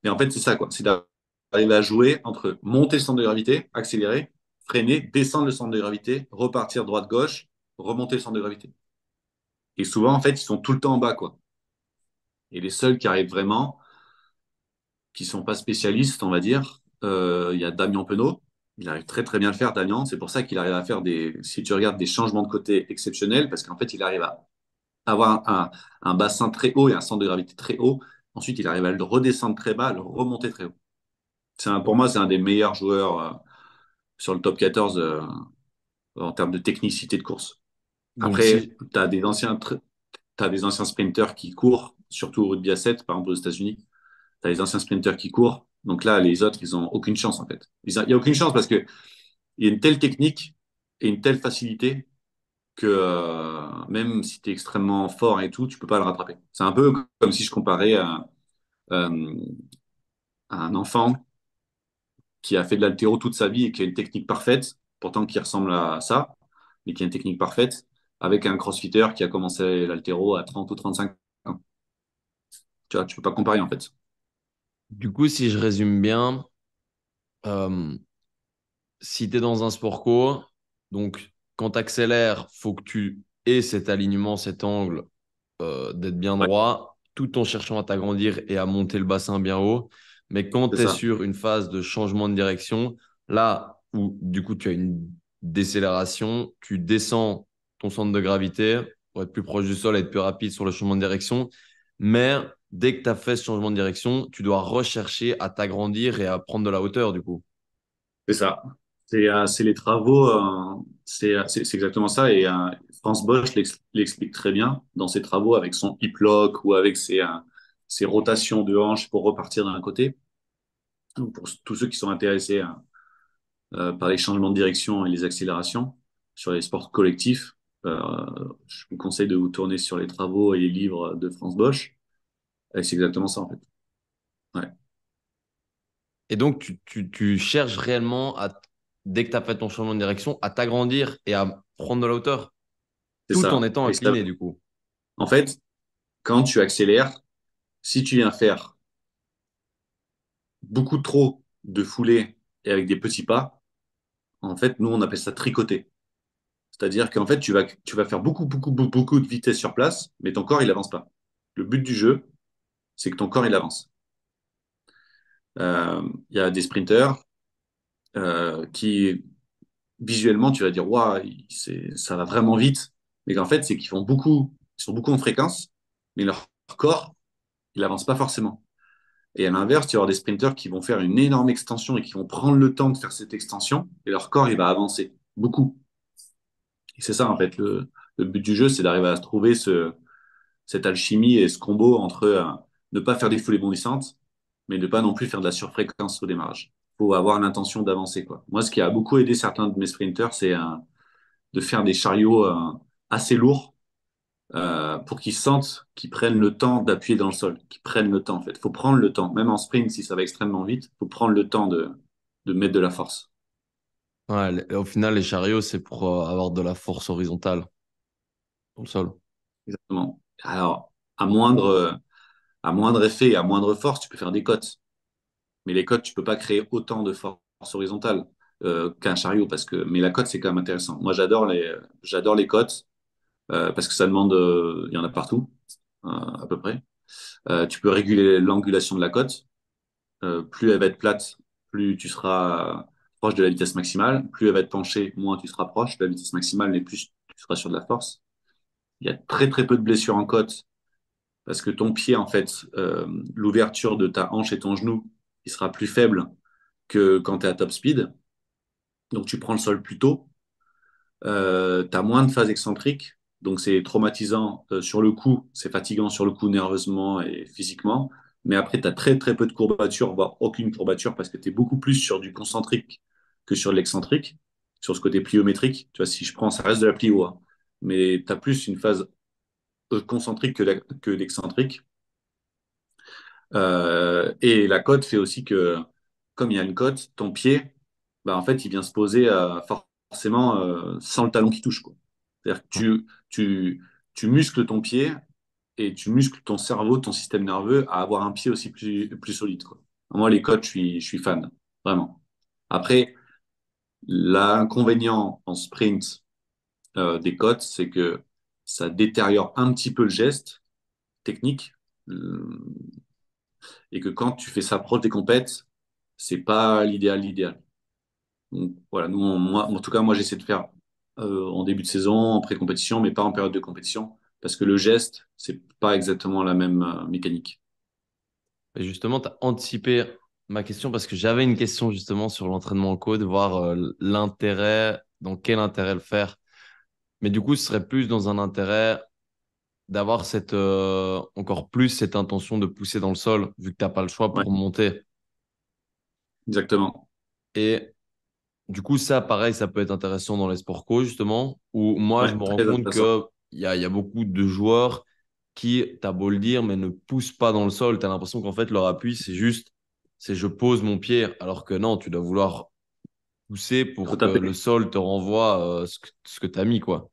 Speaker 2: Et en fait, c'est ça, quoi. C'est d'arriver à jouer entre monter le centre de gravité, accélérer, freiner, descendre le centre de gravité, repartir droite-gauche, remonter le centre de gravité. Et souvent, en fait, ils sont tout le temps en bas, quoi. Et les seuls qui arrivent vraiment, qui sont pas spécialistes, on va dire, il y a Damien Penaud. Il arrive très très bien à le faire, Damien. C'est pour ça qu'il arrive à faire si tu regardes, des changements de côté exceptionnels, parce qu'en fait, il arrive à avoir un bassin très haut et un centre de gravité très haut. Ensuite, il arrive à le redescendre très bas, à le remonter très haut. Pour moi, c'est un des meilleurs joueurs sur le top 14 en termes de technicité de course.
Speaker 1: Donc
Speaker 2: Après,
Speaker 1: si,
Speaker 2: t'as des anciens sprinters qui courent, surtout au rugby à 7, par exemple aux États-Unis. Tu as les anciens sprinters qui courent. Donc là, les autres, ils n'ont aucune chance, en fait. Il n'y a aucune chance parce qu'il y a une telle technique et une telle facilité que même si tu es extrêmement fort et tout, tu peux pas le rattraper. C'est un peu comme si je comparais euh, à un enfant qui a fait de l'haltéro toute sa vie et qui a une technique parfaite, pourtant qui ressemble à ça, mais qui a une technique parfaite, avec un crossfitter qui a commencé l'haltéro à 30 ou 35 ans. Tu vois, tu peux pas comparer en fait.
Speaker 1: du coup, si je résume bien, euh, si tu es dans un sport co, donc quand tu accélères, faut que tu aies cet alignement, cet angle d'être bien
Speaker 2: Ouais,
Speaker 1: droit, tout en cherchant à t'agrandir et à monter le bassin bien haut. Mais quand
Speaker 2: c'est
Speaker 1: tu es
Speaker 2: ça.
Speaker 1: sur une phase de changement de direction, là où du coup tu as une décélération, tu descends ton centre de gravité pour être plus proche du sol et être plus rapide sur le changement de direction. Mais dès que tu as fait ce changement de direction, tu dois rechercher à t'agrandir et à prendre de la hauteur du coup.
Speaker 2: C'est ça. C'est les travaux, c'est exactement ça. Et Franz Bosch l'explique très bien dans ses travaux avec son hip lock ou avec ses rotations de hanches pour repartir d'un côté. Donc, pour tous ceux qui sont intéressés par les changements de direction et les accélérations sur les sports collectifs, je vous conseille de vous tourner sur les travaux et les livres de Franz Bosch. Et c'est exactement ça en fait. Ouais,
Speaker 1: Et donc, tu cherches réellement, dès que tu as fait ton changement de direction, à t'agrandir et à prendre de la hauteur,
Speaker 2: c'est
Speaker 1: tout en
Speaker 2: ça.
Speaker 1: étant
Speaker 2: Et ça,
Speaker 1: incliné, du coup.
Speaker 2: en fait, quand tu accélères, si tu viens faire beaucoup trop de foulées et avec des petits pas, en fait, nous, on appelle ça tricoter. C'est-à-dire qu'en fait, tu vas faire beaucoup de vitesse sur place, mais ton corps, il avance pas. Le but du jeu, c'est que ton corps, il avance. Il y a des sprinters qui, visuellement, tu vas dire, waouh, ça va vraiment vite. Mais qu'en fait, c'est qu'ils ils sont beaucoup en fréquence, mais leur corps, il avance pas forcément. Et à l'inverse, tu vas avoir des sprinters qui vont faire une énorme extension et qui vont prendre le temps de faire cette extension, et leur corps, il va avancer beaucoup. Et c'est ça, en fait, le but du jeu, c'est d'arriver à trouver cette alchimie et ce combo entre ne pas faire des foulées bondissantes, mais ne pas non plus faire de la surfréquence au démarrage. Il faut avoir l'intention d'avancer, quoi. Moi, ce qui a beaucoup aidé certains de mes sprinters, c'est de faire des chariots assez lourds pour qu'ils sentent qu'ils prennent le temps d'appuyer dans le sol, qu'ils prennent le temps, en fait. Il faut prendre le temps. Même en sprint, si ça va extrêmement vite, il faut prendre le temps de mettre de la force.
Speaker 1: Ouais, au final, les chariots, c'est pour avoir de la force horizontale dans le sol.
Speaker 2: Exactement. Alors, à moindre effet et à moindre force, tu peux faire des cotes. Mais les cotes, tu peux pas créer autant de force horizontale qu'un chariot mais la cote, c'est quand même intéressant. Moi, j'adore les cotes parce que ça demande, il y en a partout, à peu près. Tu peux réguler l'angulation de la côte. Plus elle va être plate, plus tu seras proche de la vitesse maximale. Plus elle va être penchée, moins tu seras proche de la vitesse maximale, et plus tu seras sur de la force. Il y a très très peu de blessures en côte parce que ton pied, en fait, l'ouverture de ta hanche et ton genou, il sera plus faible que quand tu es à top speed. Donc tu prends le sol plus tôt. Tu as moins de phases excentriques. Donc c'est traumatisant sur le coup, c'est fatigant sur le coup nerveusement et physiquement. Mais après, tu as très très peu de courbatures, voire aucune courbature, parce que tu es beaucoup plus sur du concentrique que sur l'excentrique, sur ce côté pliométrique. Tu vois, si je prends, ça reste de la plio, hein. Mais tu as plus une phase concentrique que l'excentrique. Et la cote fait aussi que, comme il y a une cote, ton pied, bah, en fait, il vient se poser forcément sans le talon qui touche, quoi. C'est-à-dire que tu muscles ton pied et tu muscles ton cerveau, ton système nerveux à avoir un pied aussi plus solide, quoi. Moi, les cotes, je suis fan, vraiment. Après, l'inconvénient en sprint des cotes, c'est que ça détériore un petit peu le geste technique. Euh, et que quand tu fais ça proche des compètes, c'est pas l'idéal. Donc voilà, moi, en tout cas, moi j'essaie de faire en début de saison, en pré-compétition, mais pas en période de compétition, parce que le geste, c'est pas exactement la même mécanique.
Speaker 1: Et justement, tu as anticipé ma question parce que j'avais une question justement sur l'entraînement en code, voir l'intérêt, dans quel intérêt le faire. Mais du coup, ce serait plus dans un intérêt d'avoir encore plus cette intention de pousser dans le sol, vu que tu n'as pas le choix
Speaker 2: Ouais,
Speaker 1: pour monter.
Speaker 2: exactement.
Speaker 1: Et du coup, ça, pareil, ça peut être intéressant dans les sports co, justement, où moi, je
Speaker 2: Ouais,
Speaker 1: me rends
Speaker 2: très
Speaker 1: compte
Speaker 2: intéressant.
Speaker 1: qu'il y a beaucoup de joueurs qui, t'as beau le dire, mais ne poussent pas dans le sol. Tu as l'impression qu'en fait, leur appui, c'est je pose mon pied, alors que non, tu dois vouloir pousser
Speaker 2: Il faut
Speaker 1: pour que
Speaker 2: taper.
Speaker 1: le sol te renvoie ce que tu as mis, quoi.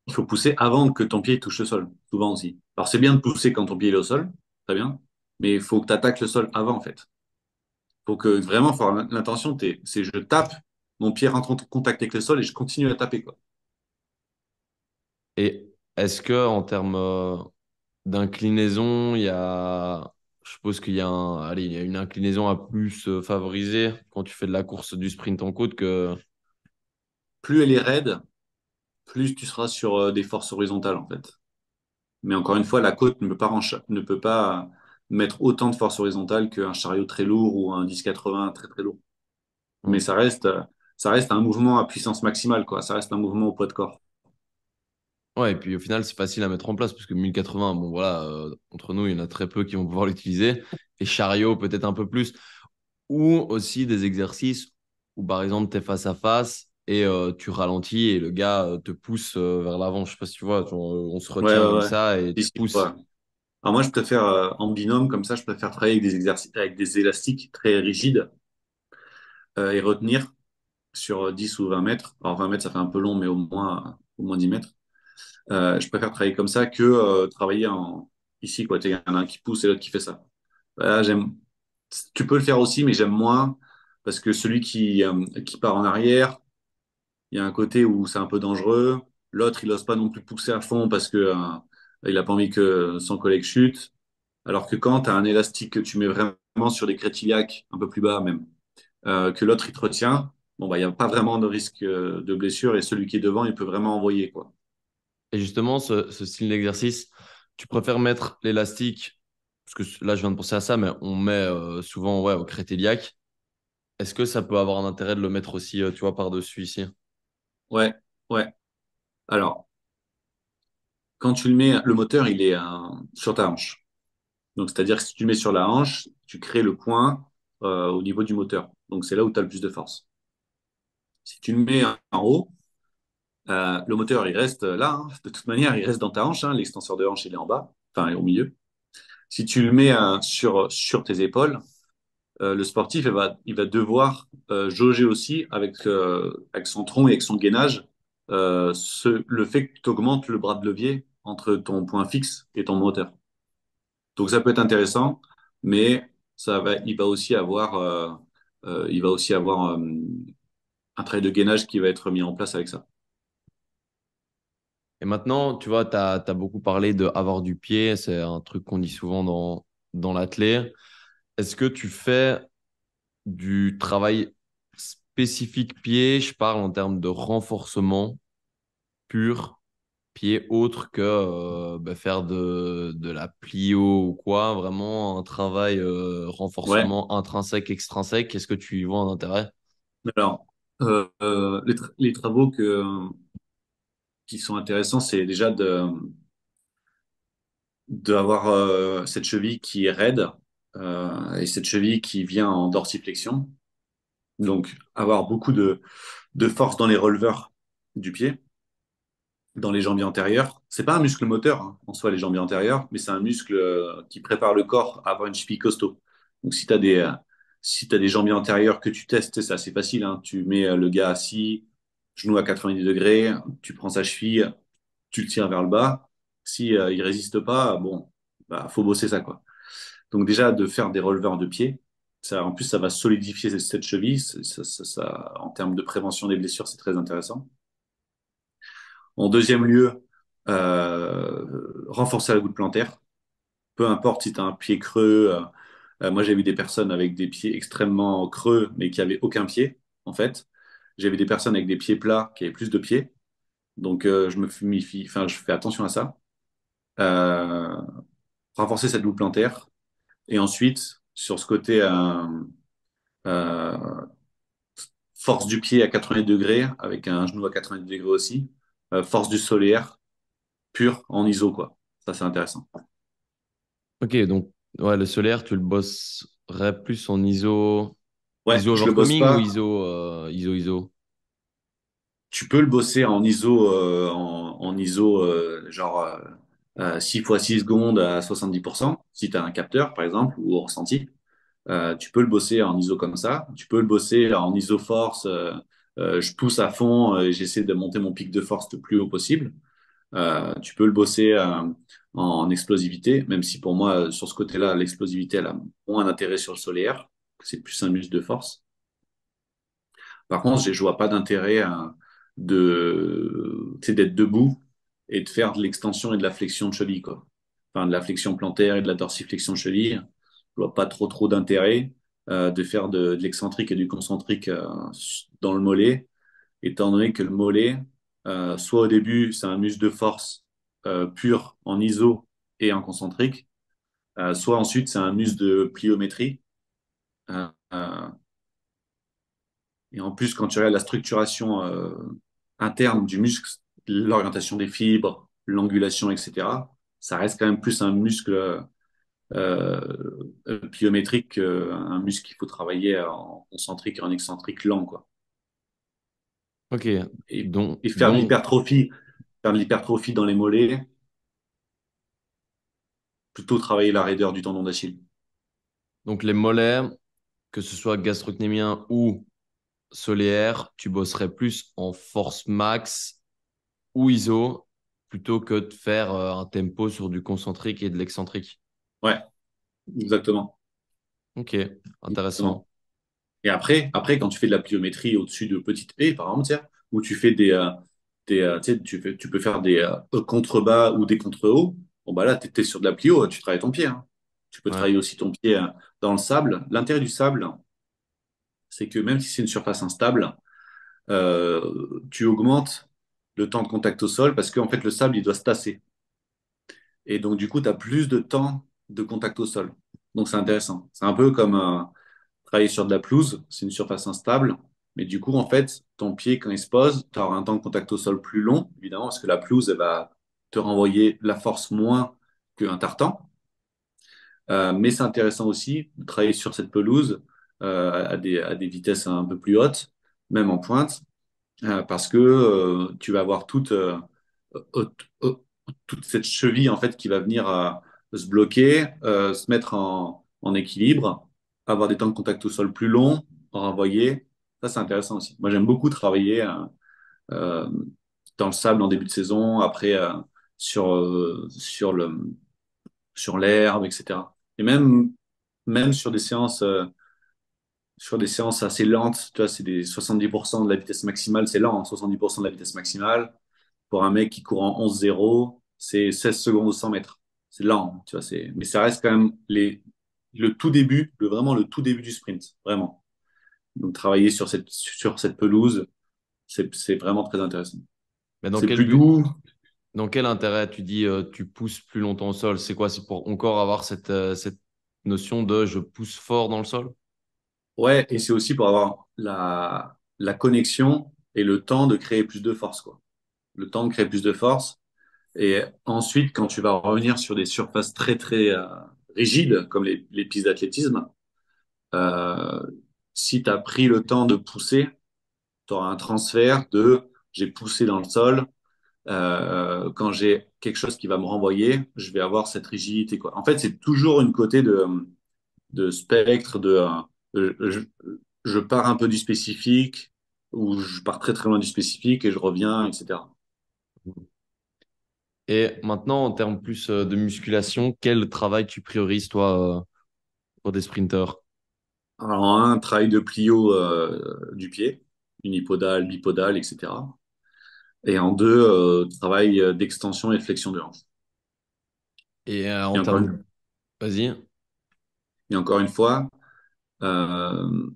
Speaker 2: Il faut pousser avant que ton pied touche le sol, souvent aussi. Alors c'est bien de pousser quand ton pied est au sol, très bien, mais il faut que tu attaques le sol avant, en fait. Il faut que vraiment, faut avoir l'intention, c'est je tape, mon pied rentre en contact avec le sol et je continue à taper, quoi.
Speaker 1: Et est-ce que en termes d'inclinaison, je suppose allez, il y a une inclinaison à plus favoriser quand tu fais de la course du sprint en côte que.
Speaker 2: Plus elle est raide, plus tu seras sur des forces horizontales, en fait. Mais encore une fois, la côte ne peut pas mettre autant de force horizontale qu'un chariot très lourd ou un 10-80 très très lourd. Mais ça reste un mouvement à puissance maximale, quoi. Ça reste un mouvement au poids de corps.
Speaker 1: Ouais, et puis au final, c'est facile à mettre en place parce que 1080, bon voilà, entre nous, il y en a très peu qui vont pouvoir l'utiliser. Et chariot, peut-être un peu plus. Ou aussi des exercices où, par exemple, tu es face à face et tu ralentis et le gars te pousse vers l'avant. Je sais pas si tu vois, genre, on se
Speaker 2: Ouais,
Speaker 1: retient
Speaker 2: ouais,
Speaker 1: comme
Speaker 2: ouais.
Speaker 1: ça et
Speaker 2: Si,
Speaker 1: tu
Speaker 2: si, je vois.
Speaker 1: pousses.
Speaker 2: Alors moi, je préfère en binôme, comme ça, je préfère travailler avec des exercices, avec des élastiques très rigides et retenir sur 10 ou 20 mètres. Alors 20 mètres, ça fait un peu long, mais au moins 10 mètres. Je préfère travailler comme ça que travailler ici, quoi. Il y en a un qui pousse et l'autre qui fait ça. Voilà, tu peux le faire aussi, mais j'aime moins parce que celui qui part en arrière, il y a un côté où c'est un peu dangereux. L'autre, il n'ose pas non plus pousser à fond parce que il n'a pas envie que son collègue chute. Alors que quand tu as un élastique que tu mets vraiment sur des crétiliacs, un peu plus bas même, que l'autre il te retient, bon, bah, il n'y a pas vraiment de risque de blessure et celui qui est devant, il peut vraiment envoyer, quoi.
Speaker 1: Et justement, ce style d'exercice, tu préfères mettre l'élastique, parce que là, je viens de penser à ça, mais on met souvent ouais, au crétéliac. Est-ce que ça peut avoir un intérêt de le mettre aussi, tu vois, par-dessus ici?
Speaker 2: Ouais, ouais. Alors, quand tu le mets, le moteur, il est sur ta hanche. Donc, c'est-à-dire que si tu le mets sur la hanche, tu crées le point au niveau du moteur. Donc, c'est là où tu as le plus de force. Si tu le mets en haut, le moteur, il reste là, hein. De toute manière, il reste dans ta hanche, hein. L'extenseur de hanche, il est en bas, enfin, au milieu. Si tu le mets sur tes épaules, le sportif, il va devoir jauger aussi avec son tronc et avec son gainage le fait que tu augmentes le bras de levier entre ton point fixe et ton moteur. Donc ça peut être intéressant, mais il va aussi avoir un travail de gainage qui va être mis en place avec ça.
Speaker 1: maintenant, tu vois, tu as beaucoup parlé de avoir du pied. C'est un truc qu'on dit souvent dans l'athlé. Est-ce que tu fais du travail spécifique pied? Je parle en termes de renforcement pur pied, autre que faire de la plio ou quoi. Vraiment un travail
Speaker 2: Ouais.
Speaker 1: renforcement intrinsèque, extrinsèque. Qu'est-ce que tu y vois en intérêt?
Speaker 2: Alors, les travaux qui sont intéressants, c'est déjà d'avoir cette cheville qui est raide et cette cheville qui vient en dorsiflexion. Donc, avoir beaucoup de force dans les releveurs du pied, dans les jambiers antérieures. C'est pas un muscle moteur, hein, en soi, les jambiers antérieures, mais c'est un muscle qui prépare le corps à avoir une cheville costaud. Donc, si t'as des jambiers antérieures que tu testes, c'est assez facile, hein. Tu mets le gars assis, genou à 90 degrés, tu prends sa cheville, tu le tires vers le bas. Si il résiste pas, bon, bah, faut bosser ça, quoi. Donc déjà, de faire des releveurs de pied, ça, en plus, ça va solidifier cette cheville. En termes de prévention des blessures, c'est très intéressant. En deuxième lieu, renforcer la voûte plantaire. Peu importe si tu as un pied creux. Moi, j'ai vu des personnes avec des pieds extrêmement creux, mais qui avaient aucun pied, en fait. J'avais des personnes avec des pieds plats qui avaient plus de pieds. Donc, enfin, je fais attention à ça. Euh, renforcer cette voûte plantaire. Et ensuite, sur ce côté euh, force du pied à 90 degrés, avec un genou à 90 degrés aussi, force du solaire, pur en ISO, quoi. Ça, c'est intéressant.
Speaker 1: Ok, donc ouais, le solaire, tu le bosserais plus en ISO,
Speaker 2: Ouais,
Speaker 1: ISO
Speaker 2: je le bosse
Speaker 1: overcoming ou
Speaker 2: pas.
Speaker 1: ISO?
Speaker 2: Tu peux le bosser en ISO, en ISO genre 6 fois 6 secondes à 70%, si tu as un capteur, par exemple, ou au ressenti. Tu peux le bosser en ISO comme ça. Tu peux le bosser en ISO force. Je pousse à fond et j'essaie de monter mon pic de force le plus haut possible. Tu peux le bosser en explosivité, même si pour moi, sur ce côté-là, l'explosivité, elle a moins d'intérêt sur le solaire. C'est plus un muscle de force. Par contre, je vois pas d'intérêt tu sais, d'être debout et de faire de l'extension et de la flexion de cheville, quoi. Enfin, de la flexion plantaire et de la dorsiflexion de cheville. Je vois pas trop d'intérêt de faire de l'excentrique et du concentrique dans le mollet, étant donné que le mollet, soit au début, c'est un muscle de force pur en iso et en concentrique, soit ensuite, c'est un muscle de pliométrie. Euh, euh, et en plus, quand tu regardes la structuration interne du muscle, l'orientation des fibres, l'angulation, etc., ça reste quand même plus un muscle pliométrique qu'un muscle qu'il faut travailler en concentrique et en excentrique lent, quoi.
Speaker 1: Ok,
Speaker 2: Et,
Speaker 1: donc,
Speaker 2: et
Speaker 1: donc,
Speaker 2: faire de l'hypertrophie dans les mollets, plutôt travailler la raideur du tendon d'Achille.
Speaker 1: donc les mollets, que ce soit gastrocnémien ou solaire, tu bosserais plus en force max ou ISO plutôt que de faire un tempo sur du concentrique et de l'excentrique.
Speaker 2: Ouais, exactement.
Speaker 1: Ok,
Speaker 2: Exactement.
Speaker 1: intéressant.
Speaker 2: Et après, quand tu fais de la pliométrie au-dessus de petites haies, par exemple, tiens, où tu fais tu sais, tu peux faire des contrebas ou des contre-hauts, bon, bah là, tu es sur de la plio, tu travailles ton pied, hein. Tu peux
Speaker 1: Ouais,
Speaker 2: travailler aussi ton pied dans le sable. L'intérêt du sable, c'est que même si c'est une surface instable, tu augmentes le temps de contact au sol parce qu'en fait, le sable, il doit se tasser. Et donc, du coup, tu as plus de temps de contact au sol. Donc, c'est intéressant. C'est un peu comme travailler sur de la pelouse, c'est une surface instable. Mais du coup, en fait, ton pied, quand il se pose, tu auras un temps de contact au sol plus long, évidemment, parce que la pelouse, elle va te renvoyer la force moins qu'un tartan. Mais c'est intéressant aussi de travailler sur cette pelouse à des vitesses un peu plus hautes, même en pointe, parce que tu vas avoir euh, euh, toute cette cheville en fait qui va venir se bloquer, se mettre en équilibre, avoir des temps de contact au sol plus longs, renvoyer. Ça, c'est intéressant aussi. Moi, j'aime beaucoup travailler euh, dans le sable en début de saison, après sur l'herbe, etc. Et même sur des séances assez lentes, tu vois, c'est des 70% de la vitesse maximale, c'est lent, hein, 70% de la vitesse maximale. Pour un mec qui court en 11,0, c'est 16 secondes au 100 mètres. C'est lent, hein, tu vois, mais ça reste quand même le tout début, vraiment le tout début du sprint, vraiment. Donc, travailler sur cette pelouse, c'est vraiment très intéressant.
Speaker 1: Mais dans
Speaker 2: C'est
Speaker 1: quel
Speaker 2: plus
Speaker 1: but,
Speaker 2: doux.
Speaker 1: dans quel intérêt tu dis tu pousses plus longtemps au sol? C'est quoi? C'est pour encore avoir cette notion de je pousse fort dans le sol?
Speaker 2: Ouais, et c'est aussi pour avoir la connexion et le temps de créer plus de force, quoi. Le temps de créer plus de force. Et ensuite, quand tu vas revenir sur des surfaces très, très rigides, comme les pistes d'athlétisme, euh, si tu as pris le temps de pousser, tu auras un transfert de j'ai poussé dans le sol. Quand j'ai quelque chose qui va me renvoyer, je vais avoir cette rigidité, quoi. En fait, c'est toujours une côté de spectre, euh, je, je pars un peu du spécifique, ou je pars très très loin du spécifique et je reviens, etc.
Speaker 1: Et maintenant, en termes plus de musculation, quel travail tu priorises, toi, pour des sprinteurs?
Speaker 2: Alors, un, travail de plio du pied, unipodal, bipodal, etc. Et en deux, travail d'extension et de flexion de hanche.
Speaker 1: Et
Speaker 2: Et
Speaker 1: en
Speaker 2: encore une,
Speaker 1: termes... Vas-y.
Speaker 2: et encore une fois, il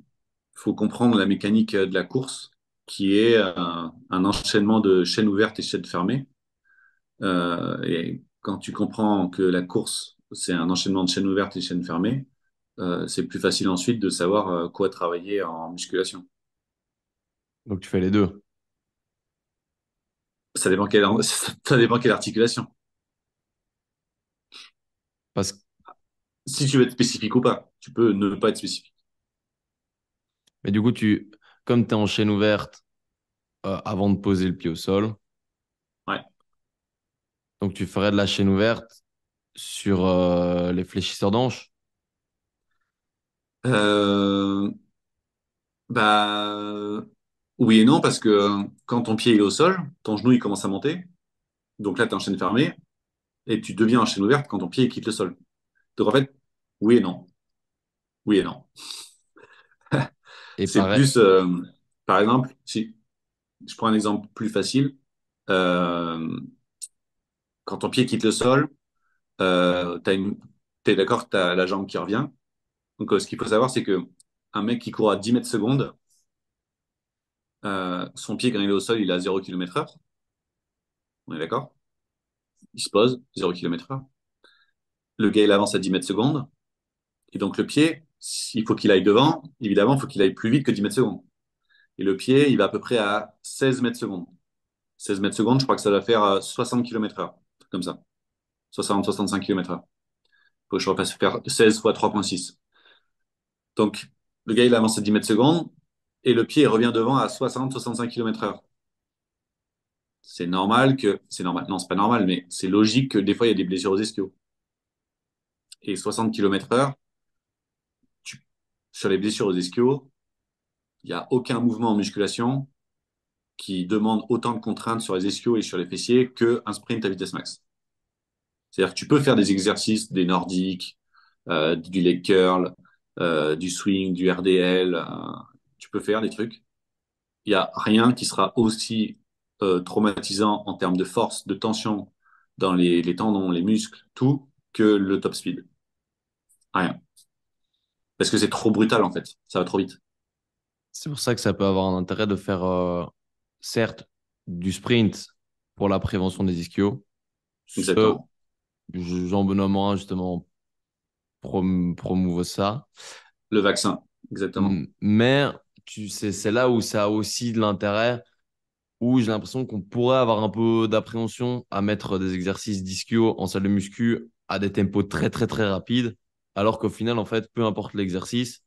Speaker 2: faut comprendre la mécanique de la course, qui est un enchaînement de chaînes ouvertes et chaînes fermées. Et quand tu comprends que la course, c'est un enchaînement de chaînes ouvertes et chaînes fermées, c'est plus facile ensuite de savoir quoi travailler en musculation.
Speaker 1: Donc, tu fais les deux.
Speaker 2: Ça dépend ça dépend quelle articulation.
Speaker 1: Parce que...
Speaker 2: Si tu veux être spécifique ou pas, tu peux ne pas être spécifique.
Speaker 1: Mais du coup, comme tu es en chaîne ouverte avant de poser le pied au sol,
Speaker 2: Ouais.
Speaker 1: donc tu ferais de la chaîne ouverte sur les fléchisseurs d'hanches.
Speaker 2: Euh, bah, oui et non, parce que quand ton pied il est au sol, ton genou il commence à monter. Donc là, tu es en chaîne fermée et tu deviens en chaîne ouverte quand ton pied il quitte le sol. Donc en fait, oui et non. Oui et non.
Speaker 1: Et
Speaker 2: C'est
Speaker 1: pareil,
Speaker 2: plus, par exemple, si je prends un exemple plus facile, euh, quand ton pied quitte le sol, t'es d'accord que tu as la jambe qui revient. Donc ce qu'il faut savoir, c'est que un mec qui court à 10 mètres secondes, son pied quand il est au sol, il est à 0 km/h. On est d'accord? Il se pose, 0 km/h. Le gars, il avance à 10 mètres secondes. Et donc le pied, il faut qu'il aille devant. Évidemment, il faut qu'il aille plus vite que 10 mètres secondes. Et le pied, il va à peu près à 16 mètres secondes. 16 mètres secondes, je crois que ça doit faire 60 km/h. Comme ça. 60-65 km/h. Faut que je repasse faire 16 fois 3,6. Donc, le gars, il avance à 10 mètres secondes et le pied il revient devant à 60-65 km/h. C'est normal que. C'est normal. Non, c'est pas normal, mais c'est logique que des fois, il y a des blessures aux ischios. Et 60 km/h, tu- sur les blessures aux ischios, il n'y a aucun mouvement en musculation qui demande autant de contraintes sur les ischios et sur les fessiers qu'un sprint à vitesse max. C'est-à-dire que tu peux faire des exercices, des nordiques, du leg curl, du swing, du RDL. Tu peux faire des trucs. Il n'y a rien qui sera aussi traumatisant en termes de force, de tension dans les tendons, les muscles, tout, que le top speed. Rien. Parce que c'est trop brutal en fait. Ça va trop vite.
Speaker 1: c'est pour ça que ça peut avoir un intérêt de faire, certes, du sprint pour la prévention des ischios. Ce,
Speaker 2: Exactement.
Speaker 1: Jean-Benoît Morin, justement, promouve ça.
Speaker 2: Le vaccin. Exactement.
Speaker 1: Mais c'est là où ça a aussi de l'intérêt, où j'ai l'impression qu'on pourrait avoir un peu d'appréhension à mettre des exercices d'ischio en salle de muscu à des tempos très très très rapides, alors qu'au final, en fait, peu importe l'exercice,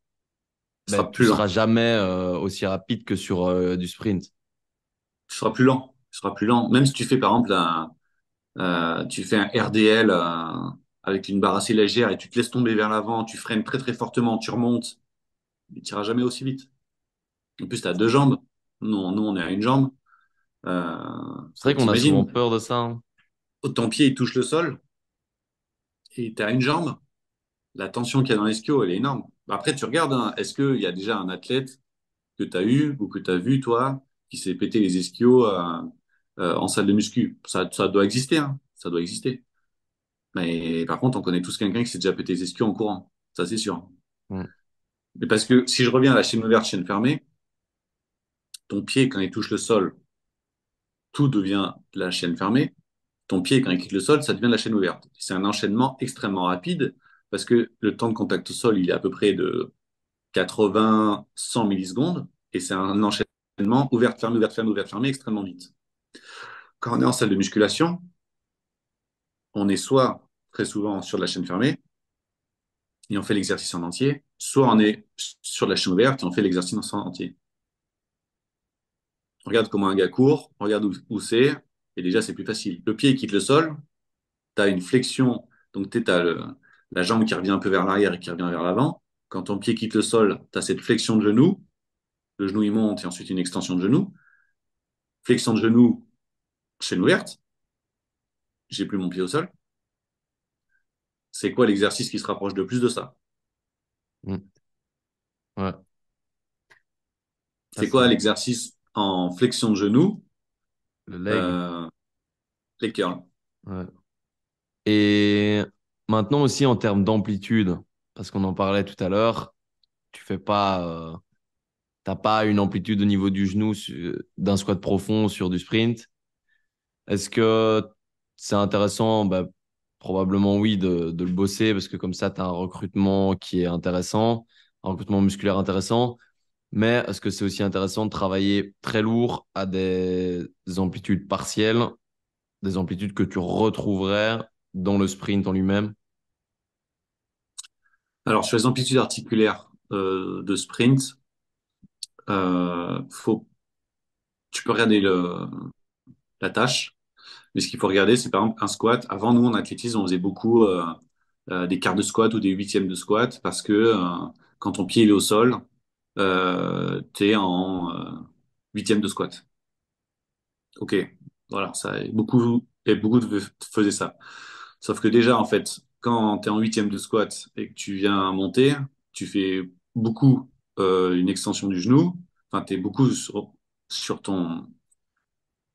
Speaker 2: Ce
Speaker 1: ben,
Speaker 2: sera
Speaker 1: tu
Speaker 2: plus
Speaker 1: seras
Speaker 2: lent.
Speaker 1: jamais aussi rapide que sur du sprint.
Speaker 2: Tu seras plus lent. Tu seras plus lent. Même si tu fais par exemple tu fais un RDL avec une barre assez légère et tu te laisses tomber vers l'avant, tu freines très très fortement, tu remontes, mais tu n'iras jamais aussi vite. En plus, tu as deux jambes. Nous, on est à une jambe. Euh,
Speaker 1: C'est vrai qu'on a souvent
Speaker 2: T'imagines,
Speaker 1: peur de ça, hein.
Speaker 2: ton pied il touche le sol et tu as une jambe. La tension qu'il y a dans l'ischio, elle est énorme. Après, tu regardes, hein, est-ce qu'il y a déjà un athlète que tu as eu ou que tu as vu, toi, qui s'est pété les ischios en salle de muscu. Ça doit exister, hein. Ça doit exister. Mais par contre, on connaît tous quelqu'un qui s'est déjà pété les ischios en courant. Ça, c'est sûr.
Speaker 1: Mm.
Speaker 2: Mais parce que si je reviens à la chaîne ouverte, chaîne fermée, ton pied, quand il touche le sol, tout devient de la chaîne fermée. Ton pied, quand il quitte le sol, ça devient de la chaîne ouverte. C'est un enchaînement extrêmement rapide parce que le temps de contact au sol, il est à peu près de 80-100 millisecondes et c'est un enchaînement ouverte-fermée, ouverte-fermée, ouverte-fermée extrêmement vite. Quand on est en salle de musculation, on est soit très souvent sur de la chaîne fermée et on fait l'exercice en entier, soit on est sur de la chaîne ouverte et on fait l'exercice en entier. Regarde comment un gars court, regarde où c'est, et déjà c'est plus facile. Le pied quitte le sol, tu as une flexion, donc tu as la jambe qui revient un peu vers l'arrière et qui revient vers l'avant. Quand ton pied quitte le sol, tu as cette flexion de genou, le genou il monte et ensuite une extension de genou. Flexion de genou, chaîne ouverte, j'ai plus mon pied au sol. C'est quoi l'exercice qui se rapproche de plus de ça?
Speaker 1: Mm. Ouais. Ah,
Speaker 2: C'est quoi l'exercice en flexion de genou?
Speaker 1: le leg.
Speaker 2: euh, les curls.
Speaker 1: Ouais. Et maintenant aussi en termes d'amplitude, parce qu'on en parlait tout à l'heure, tu fais pas, t'as pas une amplitude au niveau du genou d'un squat profond sur du sprint. Est-ce que c'est intéressant? Bah, probablement oui de le bosser parce que comme ça, tu as un recrutement qui est intéressant, un recrutement musculaire intéressant. Mais est-ce que c'est aussi intéressant de travailler très lourd à des amplitudes partielles, des amplitudes que tu retrouverais dans le sprint en lui-même?
Speaker 2: Alors, sur les amplitudes articulaires de sprint, faut, tu peux regarder la tâche. Mais ce qu'il faut regarder, c'est par exemple un squat. Avant, nous, en athlétisme, on faisait beaucoup des quarts de squat ou des huitièmes de squat parce que quand ton pied il est au sol, tu es en huitième de squat. Ok, voilà, beaucoup faisaient ça. Sauf que déjà, en fait, quand tu es en huitième de squat et que tu viens monter, tu fais beaucoup une extension du genou. Enfin, tu es beaucoup sur ton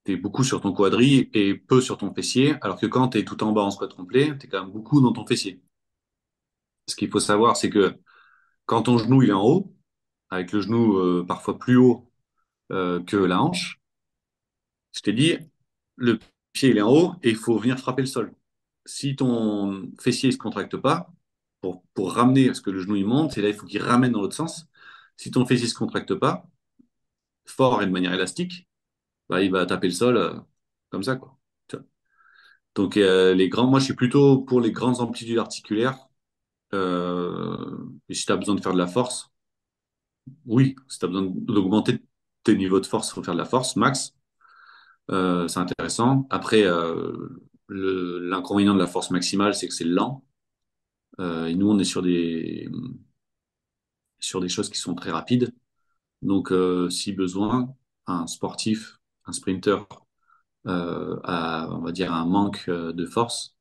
Speaker 2: t'es beaucoup sur ton quadri et peu sur ton fessier, alors que quand tu es tout en bas en squat complet, tu es quand même beaucoup dans ton fessier. Ce qu'il faut savoir, c'est que quand ton genou il est en haut, avec le genou parfois plus haut que la hanche, je t'ai dit, le pied il est en haut et il faut venir frapper le sol. Si ton fessier ne se contracte pas, pour ramener, parce que le genou il monte, et là il faut qu'il ramène dans l'autre sens, si ton fessier ne se contracte pas, fort et de manière élastique, bah, il va taper le sol comme ça, quoi. Donc, moi, je suis plutôt pour les grandes amplitudes articulaires. Et si tu as besoin de faire de la force, oui, si tu as besoin d'augmenter tes niveaux de force, il faut faire de la force, max. C'est intéressant. Après, l'inconvénient de la force maximale, c'est que c'est lent. Et nous, on est sur des choses qui sont très rapides. Donc, si besoin, un sportif, un sprinter, on va dire, un manque de force,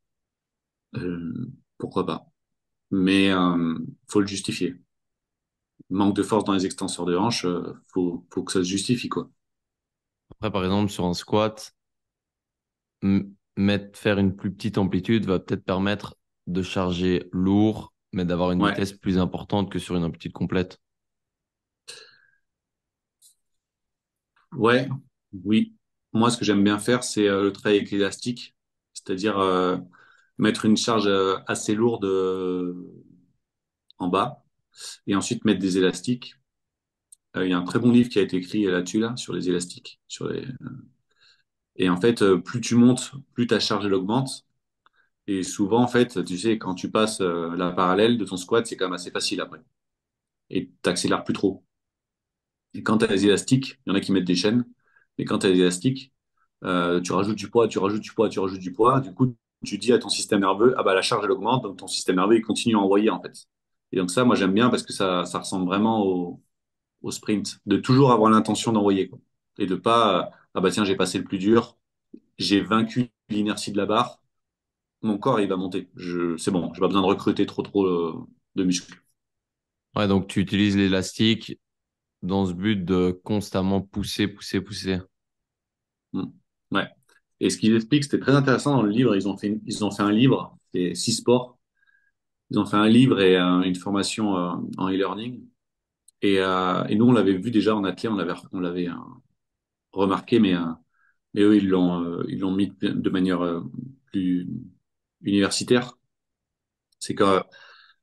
Speaker 2: pourquoi pas? Mais faut le justifier. Manque de force dans les extenseurs de hanches, faut que ça se justifie, quoi.
Speaker 1: Après, par exemple, sur un squat, faire une plus petite amplitude va peut-être permettre de charger lourd, mais d'avoir une
Speaker 2: Ouais,
Speaker 1: vitesse plus importante que sur une amplitude complète.
Speaker 2: ouais, oui. Moi, ce que j'aime bien faire, c'est le travail avec l'élastique, c'est-à-dire mettre une charge assez lourde en bas et ensuite mettre des élastiques. Il y a un très bon livre qui a été écrit là-dessus, là, sur les élastiques. Et en fait, plus tu montes, plus ta charge elle augmente. Et souvent, en fait, tu sais, quand tu passes la parallèle de ton squat, c'est quand même assez facile après. Et t'accélères plus trop. Et quand tu as des élastiques, il y en a qui mettent des chaînes, mais quand tu as des élastiques, tu rajoutes du poids, tu rajoutes du poids, tu rajoutes du poids. Du coup, tu dis à ton système nerveux, ah bah la charge elle augmente, donc ton système nerveux il continue à envoyer en fait. Et donc ça, moi j'aime bien parce que ça ressemble vraiment au sprint, de toujours avoir l'intention d'envoyer, quoi. Et de pas, ah bah tiens, j'ai passé le plus dur, j'ai vaincu l'inertie de la barre, mon corps il va monter. C'est bon, j'ai pas besoin de recruter trop de muscles.
Speaker 1: Ouais, donc tu utilises l'élastique dans ce but de constamment pousser, pousser, pousser.
Speaker 2: Mm. Ouais. Et ce qu'ils expliquent, c'était très intéressant dans le livre. Ils ont fait un livre, c'est 6 sports. Ils ont fait un livre et une formation en e-learning. Et nous, on l'avait vu déjà en athlée, on l'avait remarqué, mais eux, ils l'ont mis de manière plus universitaire. C'est qu'à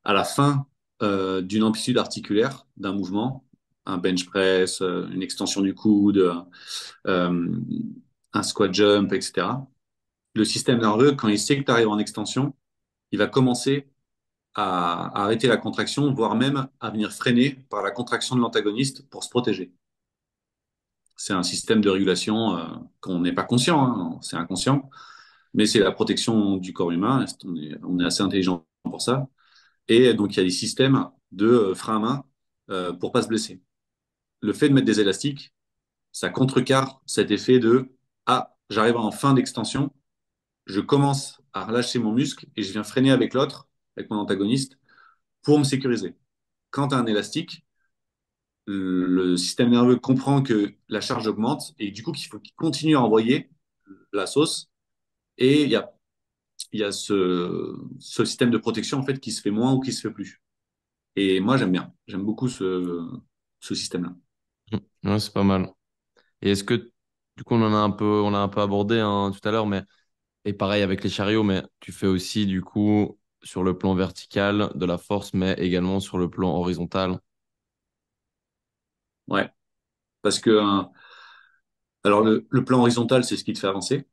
Speaker 2: la fin d'une amplitude articulaire d'un mouvement, un bench press, une extension du coude, euh, un squat jump, etc., le système nerveux, quand il sait que tu arrives en extension, il va commencer à arrêter la contraction, voire même à venir freiner par la contraction de l'antagoniste pour se protéger. C'est un système de régulation qu'on n'est pas conscient, hein, c'est inconscient, mais c'est la protection du corps humain. On est assez intelligent pour ça. Et donc, il y a des systèmes de frein à main pour pas se blesser. Le fait de mettre des élastiques, ça contrecarre cet effet de ah, j'arrive en fin d'extension, je commence à relâcher mon muscle et je viens freiner avec l'autre, avec mon antagoniste, pour me sécuriser. Quand tu as un élastique, le système nerveux comprend que la charge augmente et du coup qu'il faut qu'il continue à envoyer la sauce. Et il y a ce système de protection en fait qui se fait moins ou qui se fait plus. Et moi j'aime bien, j'aime beaucoup ce système-là.
Speaker 1: Ouais, c'est pas mal. Et est-ce que, du coup, on l'a un peu abordé hein, tout à l'heure, mais, et pareil avec les chariots, mais tu fais aussi, du coup, sur le plan vertical de la force, mais également sur le plan horizontal.
Speaker 2: Ouais, parce que alors le plan horizontal c'est ce qui te fait avancer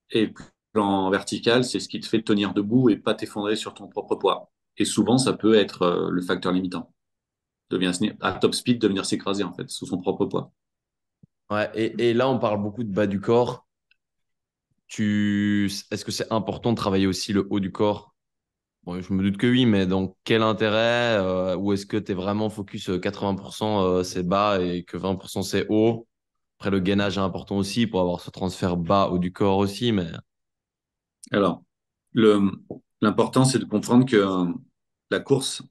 Speaker 2: et le plan vertical c'est ce qui te fait tenir debout et pas t'effondrer sur ton propre poids. Et souvent ça peut être le facteur limitant, à top speed de venir s'écraser en fait sous son propre poids.
Speaker 1: Ouais, et là, on parle beaucoup de bas du corps. Est-ce que c'est important de travailler aussi le haut du corps? Bon, je me doute que oui, mais dans quel intérêt? Ou est-ce que tu es vraiment focus 80% c'est bas et que 20% c'est haut? Après, le gainage est important aussi pour avoir ce transfert bas haut du corps aussi, mais
Speaker 2: Alors, le, l'important, c'est de comprendre que la course,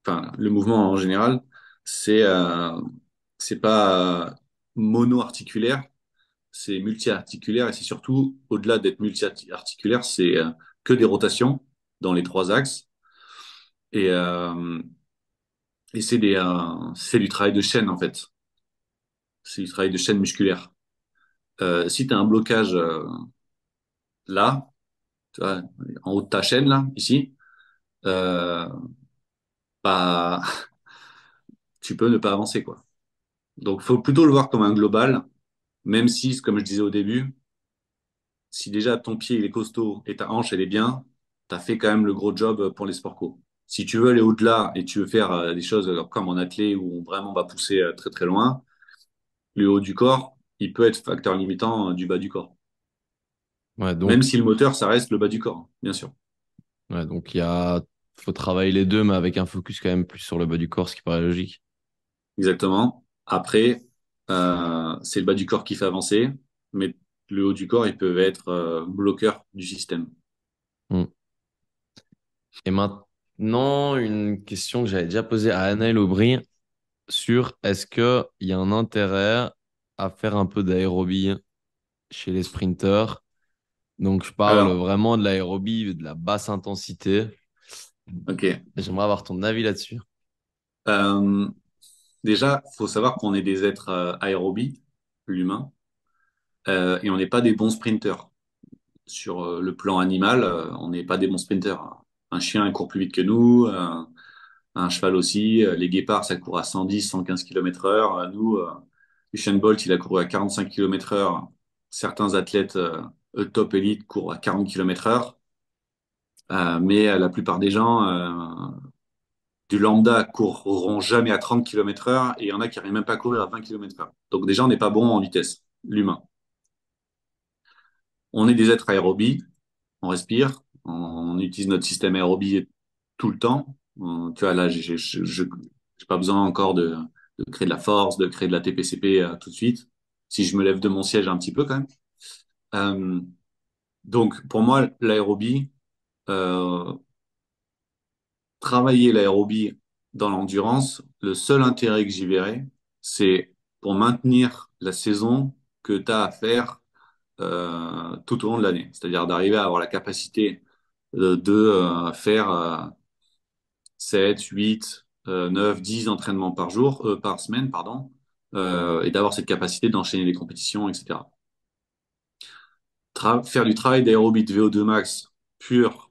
Speaker 2: enfin, le mouvement en général, c'est pas mono-articulaire, c'est multi-articulaire et c'est surtout, au-delà d'être multi-articulaire, c'est que des rotations dans les 3 axes et, c'est du travail de chaîne, en fait. C'est du travail de chaîne musculaire. Si tu as un blocage là, tu vois, en haut de ta chaîne, là, ici, euh, bah, tu peux ne pas avancer, quoi. Donc, faut plutôt le voir comme un global, même si, comme je disais au début, si déjà ton pied il est costaud et ta hanche elle est bien, tu as fait quand même le gros job pour les sports co. Si tu veux aller au-delà et tu veux faire des choses comme en athlée où on vraiment va pousser très très loin, le haut du corps, il peut être facteur limitant du bas du corps.
Speaker 1: ouais,
Speaker 2: Même si le moteur, ça reste le bas du corps, bien sûr.
Speaker 1: donc faut travailler les deux, mais avec un focus quand même plus sur le bas du corps, ce qui paraît logique.
Speaker 2: Exactement. Après, c'est le bas du corps qui fait avancer, mais le haut du corps, il peut être bloqueur du système.
Speaker 1: Hmm. Et maintenant, une question que j'avais déjà posée à Anaël Aubry sur est-ce qu'il y a un intérêt à faire un peu d'aérobie chez les sprinteurs? Donc, je parle
Speaker 2: Alors,
Speaker 1: vraiment de l'aérobie, de la basse intensité.
Speaker 2: ok.
Speaker 1: J'aimerais avoir ton avis là-dessus.
Speaker 2: Euh, Déjà, faut savoir qu'on est des êtres aérobies, l'humain, et on n'est pas des bons sprinteurs. Sur le plan animal, on n'est pas des bons sprinteurs. Un chien, il court plus vite que nous, un cheval aussi. Les guépards, ça court à 110, 115 km/h. Nous, Usain Bolt, il a couru à 45 km/h. Certains athlètes top élite courent à 40 km/h. Mais la plupart des gens du lambda courront jamais à 30 km/h et il y en a qui n'arrivent même pas à courir à 20 km/h. Donc déjà, on n'est pas bon en vitesse, l'humain. On est des êtres aérobies, on respire, on utilise notre système aérobie tout le temps. Tu vois, là, j'ai pas besoin encore de créer de la force, de créer de la TPCP tout de suite. Si je me lève de mon siège un petit peu quand même. Euh, donc pour moi, l'aérobie, euh, travailler l'aérobie dans l'endurance, le seul intérêt que j'y verrais, c'est pour maintenir la saison que tu as à faire tout au long de l'année. C'est-à-dire d'arriver à avoir la capacité de faire 7, 8, 9, 10 entraînements par jour, par semaine, pardon, et d'avoir cette capacité d'enchaîner les compétitions, etc. Faire du travail d'aérobie de VO2 max pur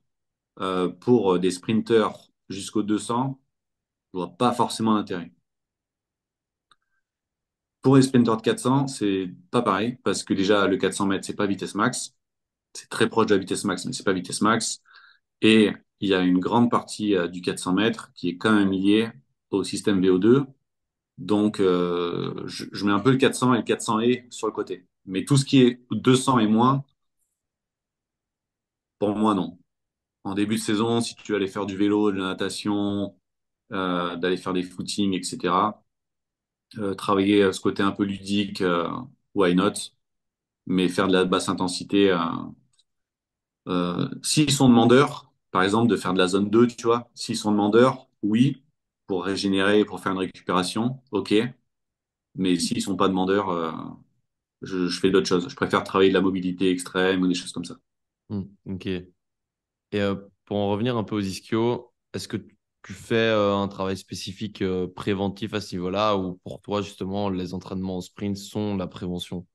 Speaker 2: pour des sprinters jusqu'au 200, je vois pas forcément l'intérêt. Pour les sprinters de 400, c'est pas pareil parce que déjà le 400 mètres, c'est pas vitesse max. C'est très proche de la vitesse max, mais c'est pas vitesse max. Et il y a une grande partie du 400 mètres qui est quand même liée au système VO2. Donc, je mets un peu le 400 et le 400 et sur le côté. Mais tout ce qui est 200 et moins, pour moi, non. En début de saison, si tu veux aller faire du vélo, de la natation, d'aller faire des footings, etc., travailler ce côté un peu ludique, why not? Mais faire de la basse intensité, s'ils sont demandeurs, par exemple, de faire de la zone 2, tu vois, s'ils sont demandeurs, oui, pour régénérer, pour faire une récupération, ok. Mais s'ils sont pas demandeurs, je fais d'autres choses. Je préfère travailler de la mobilité extrême ou des choses comme ça.
Speaker 1: Ok. Et pour en revenir un peu aux ischios, est-ce que tu fais un travail spécifique préventif à ce niveau-là ou pour toi, justement, les entraînements en sprint sont la prévention?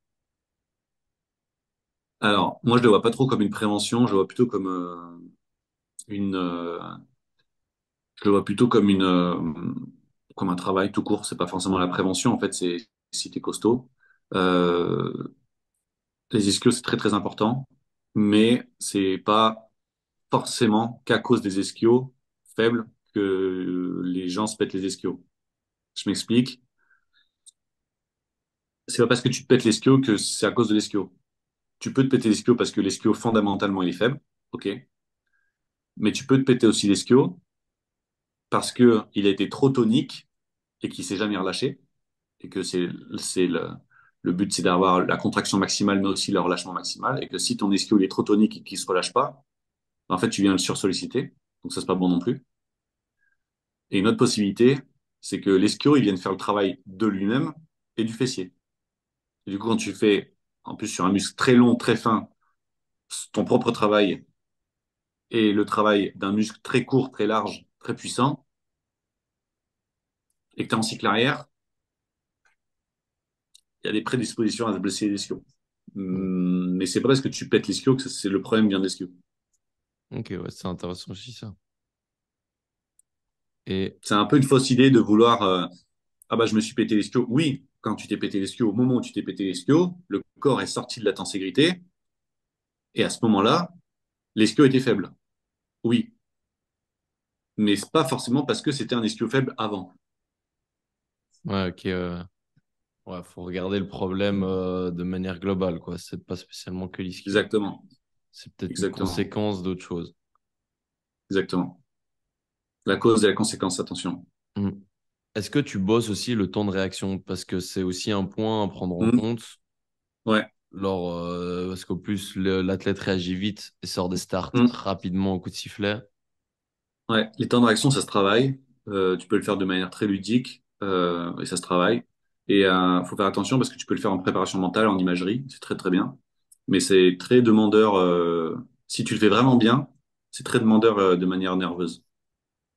Speaker 2: Alors, moi, je le vois pas trop comme une prévention, je le vois plutôt comme une, je le vois plutôt comme comme un travail tout court. C'est pas forcément la prévention. En fait, c'est si t'es costaud. Euh, les ischios, c'est très très important, mais c'est pas forcément qu'à cause des ischios faibles que les gens se pètent les ischios. Je m'explique. C'est pas parce que tu te pètes l'ischio que c'est à cause de l'ischio. Tu peux te péter l'ischio parce que l'ischio fondamentalement il est faible, ok. Mais tu peux te péter aussi l'ischio parce que il a été trop tonique et qu'il s'est jamais relâché et que c'est le but c'est d'avoir la contraction maximale mais aussi le relâchement maximal et que si ton ischio il est trop tonique et qu'il se relâche pas, en fait tu viens le sursolliciter, donc ça c'est pas bon non plus. Et une autre possibilité, c'est que l'ischio il vienne faire le travail de lui-même et du fessier. Et du coup quand tu fais en plus sur un muscle très long, très fin, ton propre travail et le travail d'un muscle très court, très large, très puissant, et que tu es en cycle arrière, il y a des prédispositions à se blesser les ischios.
Speaker 1: Mm.
Speaker 2: Mais c'est pas parce que tu pètes l'ischio que c'est le problème vient de l'ischio.
Speaker 1: Ok, ouais, c'est intéressant aussi ça. Et
Speaker 2: C'est un peu une fausse idée de vouloir ah bah je me suis pété l'ischio. Oui, quand tu t'es pété l'ischio, au moment où tu t'es pété l'ischio, le corps est sorti de la tenségrité et à ce moment-là, l'ischio était faible. Oui, mais c'est pas forcément parce que c'était un ischio faible avant.
Speaker 1: ouais, ok, ouais, faut regarder le problème de manière globale, quoi. C'est pas spécialement que l'ischio.
Speaker 2: Exactement,
Speaker 1: C'est peut-être une
Speaker 2: exactement,
Speaker 1: conséquence d'autre chose.
Speaker 2: exactement. La cause et la conséquence, attention.
Speaker 1: Mm. Est-ce que tu bosses aussi le temps de réaction? Parce que c'est aussi un point à prendre en
Speaker 2: Hmm,
Speaker 1: compte.
Speaker 2: ouais.
Speaker 1: Parce qu'au plus l'athlète réagit vite et sort des starts
Speaker 2: Hmm.
Speaker 1: rapidement au coup de sifflet.
Speaker 2: Ouais, les temps de réaction, ça se travaille. Tu peux le faire de manière très ludique et ça se travaille. Et faut faire attention parce que tu peux le faire en préparation mentale, en imagerie, c'est très très bien. Mais c'est très demandeur. Si tu le fais vraiment bien, c'est très demandeur de manière nerveuse.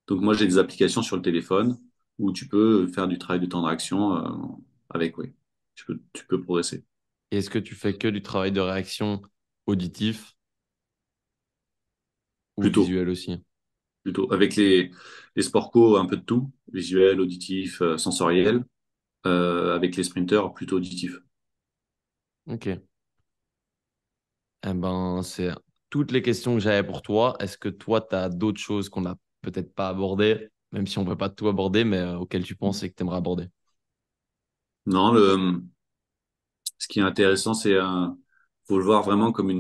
Speaker 2: Donc moi, j'ai des applications sur le téléphone où tu peux faire du travail de temps de réaction avec, oui. Tu peux progresser.
Speaker 1: Et est-ce que tu fais que du travail de réaction auditif ou
Speaker 2: Plutôt,
Speaker 1: visuel aussi?
Speaker 2: plutôt. Avec les sports co, un peu de tout, visuel, auditif, sensoriel. Avec les sprinters, plutôt auditif.
Speaker 1: Ok. Eh ben, c'est toutes les questions que j'avais pour toi. Est-ce que toi, tu as d'autres choses qu'on n'a peut-être pas abordées, même si on ne peut pas tout aborder, mais auxquelles tu penses et que tu aimerais aborder?
Speaker 2: Non, ce qui est intéressant, c'est faut le voir vraiment comme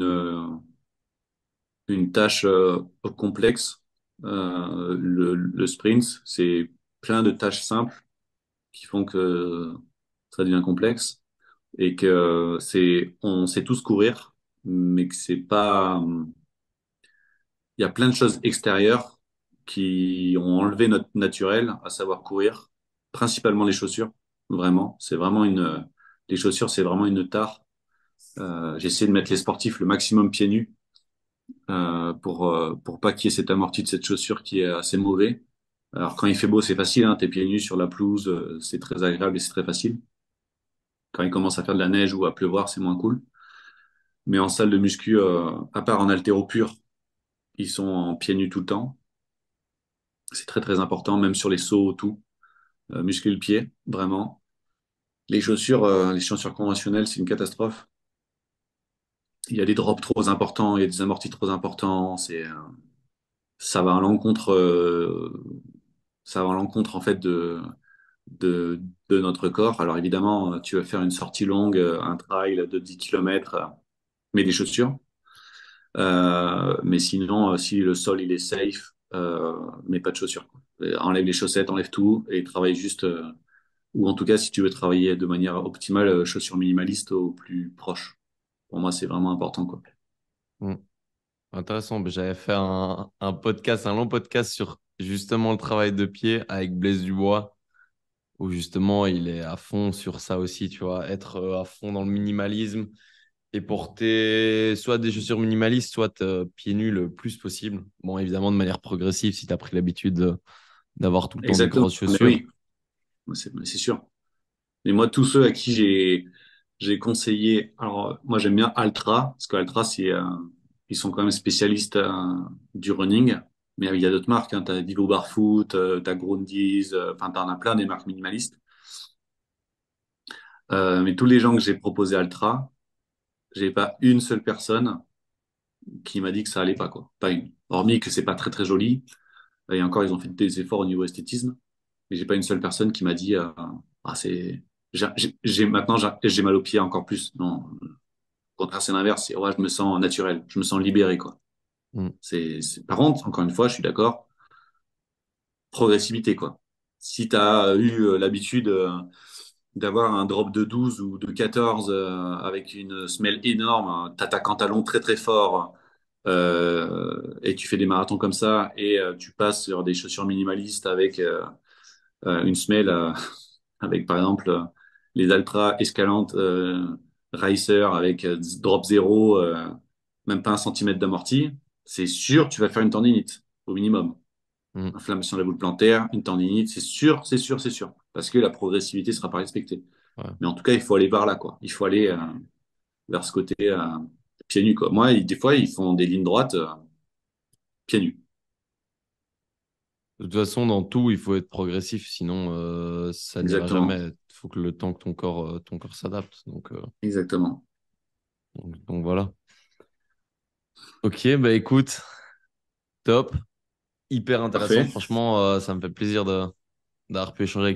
Speaker 2: une tâche complexe. Le sprint, c'est plein de tâches simples qui font que ça devient complexe et que on sait tous courir, mais que c'est pas, il y a plein de choses extérieures qui ont enlevé notre naturel, à savoir courir, principalement les chaussures. Vraiment, les chaussures, c'est vraiment une tare. J'essaie de mettre les sportifs le maximum pieds nus pour pas qu'il y ait cette amorti de cette chaussure qui est assez mauvais. Alors quand il fait beau, c'est facile, hein, t'es pieds nus sur la pelouse, c'est très agréable et c'est très facile. Quand il commence à faire de la neige ou à pleuvoir, c'est moins cool. Mais en salle de muscu, à part en haltéro pur, ils sont en pieds nus tout le temps. C'est très très important, même sur les sauts, tout. Muscler le pied, vraiment. Les chaussures conventionnelles, c'est une catastrophe. Il y a des drops trop importants, il y a des amortis trop importants. Ça va à l'encontre, ça va à l'encontre en fait de, de notre corps. Alors évidemment, tu vas faire une sortie longue, un trail de 10 km, mets des chaussures. Mais sinon, si le sol il est safe, mets pas de chaussures, quoi. Enlève les chaussettes, enlève tout et travaille juste, ou en tout cas si tu veux travailler de manière optimale, chaussures minimalistes au plus proche. Pour moi, c'est vraiment important, quoi.
Speaker 1: Mm. Intéressant. J'avais fait un podcast, un long podcast sur justement le travail de pied avec Blaise Dubois, où justement il est à fond sur ça aussi, tu vois, être à fond dans le minimalisme et porter soit des chaussures minimalistes, soit pieds nus le plus possible. Bon, évidemment, de manière progressive, si tu as pris l'habitude d'avoir tout le temps des
Speaker 2: Exactement.
Speaker 1: grosses
Speaker 2: Mais
Speaker 1: chaussures.
Speaker 2: oui, c'est sûr. Et moi, tous ceux à qui j'ai conseillé, alors moi j'aime bien Altra, parce qu'Altra, ils sont quand même spécialistes du running, mais il y a d'autres marques, hein, t'as Vivo Barfoot, t'as Grundis, enfin t'en as plein des marques minimalistes. Mais tous les gens que j'ai proposé Altra, j'ai pas une seule personne qui m'a dit que ça allait pas, quoi. Pas une. Hormis que c'est pas très très joli, et encore ils ont fait des efforts au niveau esthétisme, mais j'ai pas une seule personne qui m'a dit ah c'est maintenant j'ai mal aux pieds encore plus. Non, au contraire, c'est l'inverse. Ouais, je me sens naturel, je me sens libéré, quoi.
Speaker 1: Mm.
Speaker 2: Par contre, encore une fois, je suis d'accord, progressivité, quoi. Si tu as eu l'habitude d'avoir un drop de 12 ou de 14 avec une semelle énorme, t'attaques en talon très très fort et tu fais des marathons comme ça et tu passes sur des chaussures minimalistes avec une semelle avec par exemple les Altra Escalante Racer avec drop zéro, même pas un centimètre d'amorti, c'est sûr tu vas faire une tendinite au minimum.
Speaker 1: Mm.
Speaker 2: Inflammation de la boule plantaire, une tendinite, c'est sûr, c'est sûr, c'est sûr. Parce que la progressivité sera pas respectée.
Speaker 1: Ouais.
Speaker 2: Mais en tout cas, il faut aller vers là, quoi. Il faut aller vers ce côté pieds nus, quoi. Moi, des fois, ils font des lignes droites pieds nus.
Speaker 1: De toute façon, dans tout, il faut être progressif, sinon ça n'ira
Speaker 2: Exactement.
Speaker 1: jamais. Il faut que le temps que ton corps s'adapte.
Speaker 2: Exactement.
Speaker 1: Donc voilà. Ok, bah écoute, top, hyper intéressant.
Speaker 2: Parfait.
Speaker 1: Franchement, ça me fait plaisir d'avoir pu échanger avec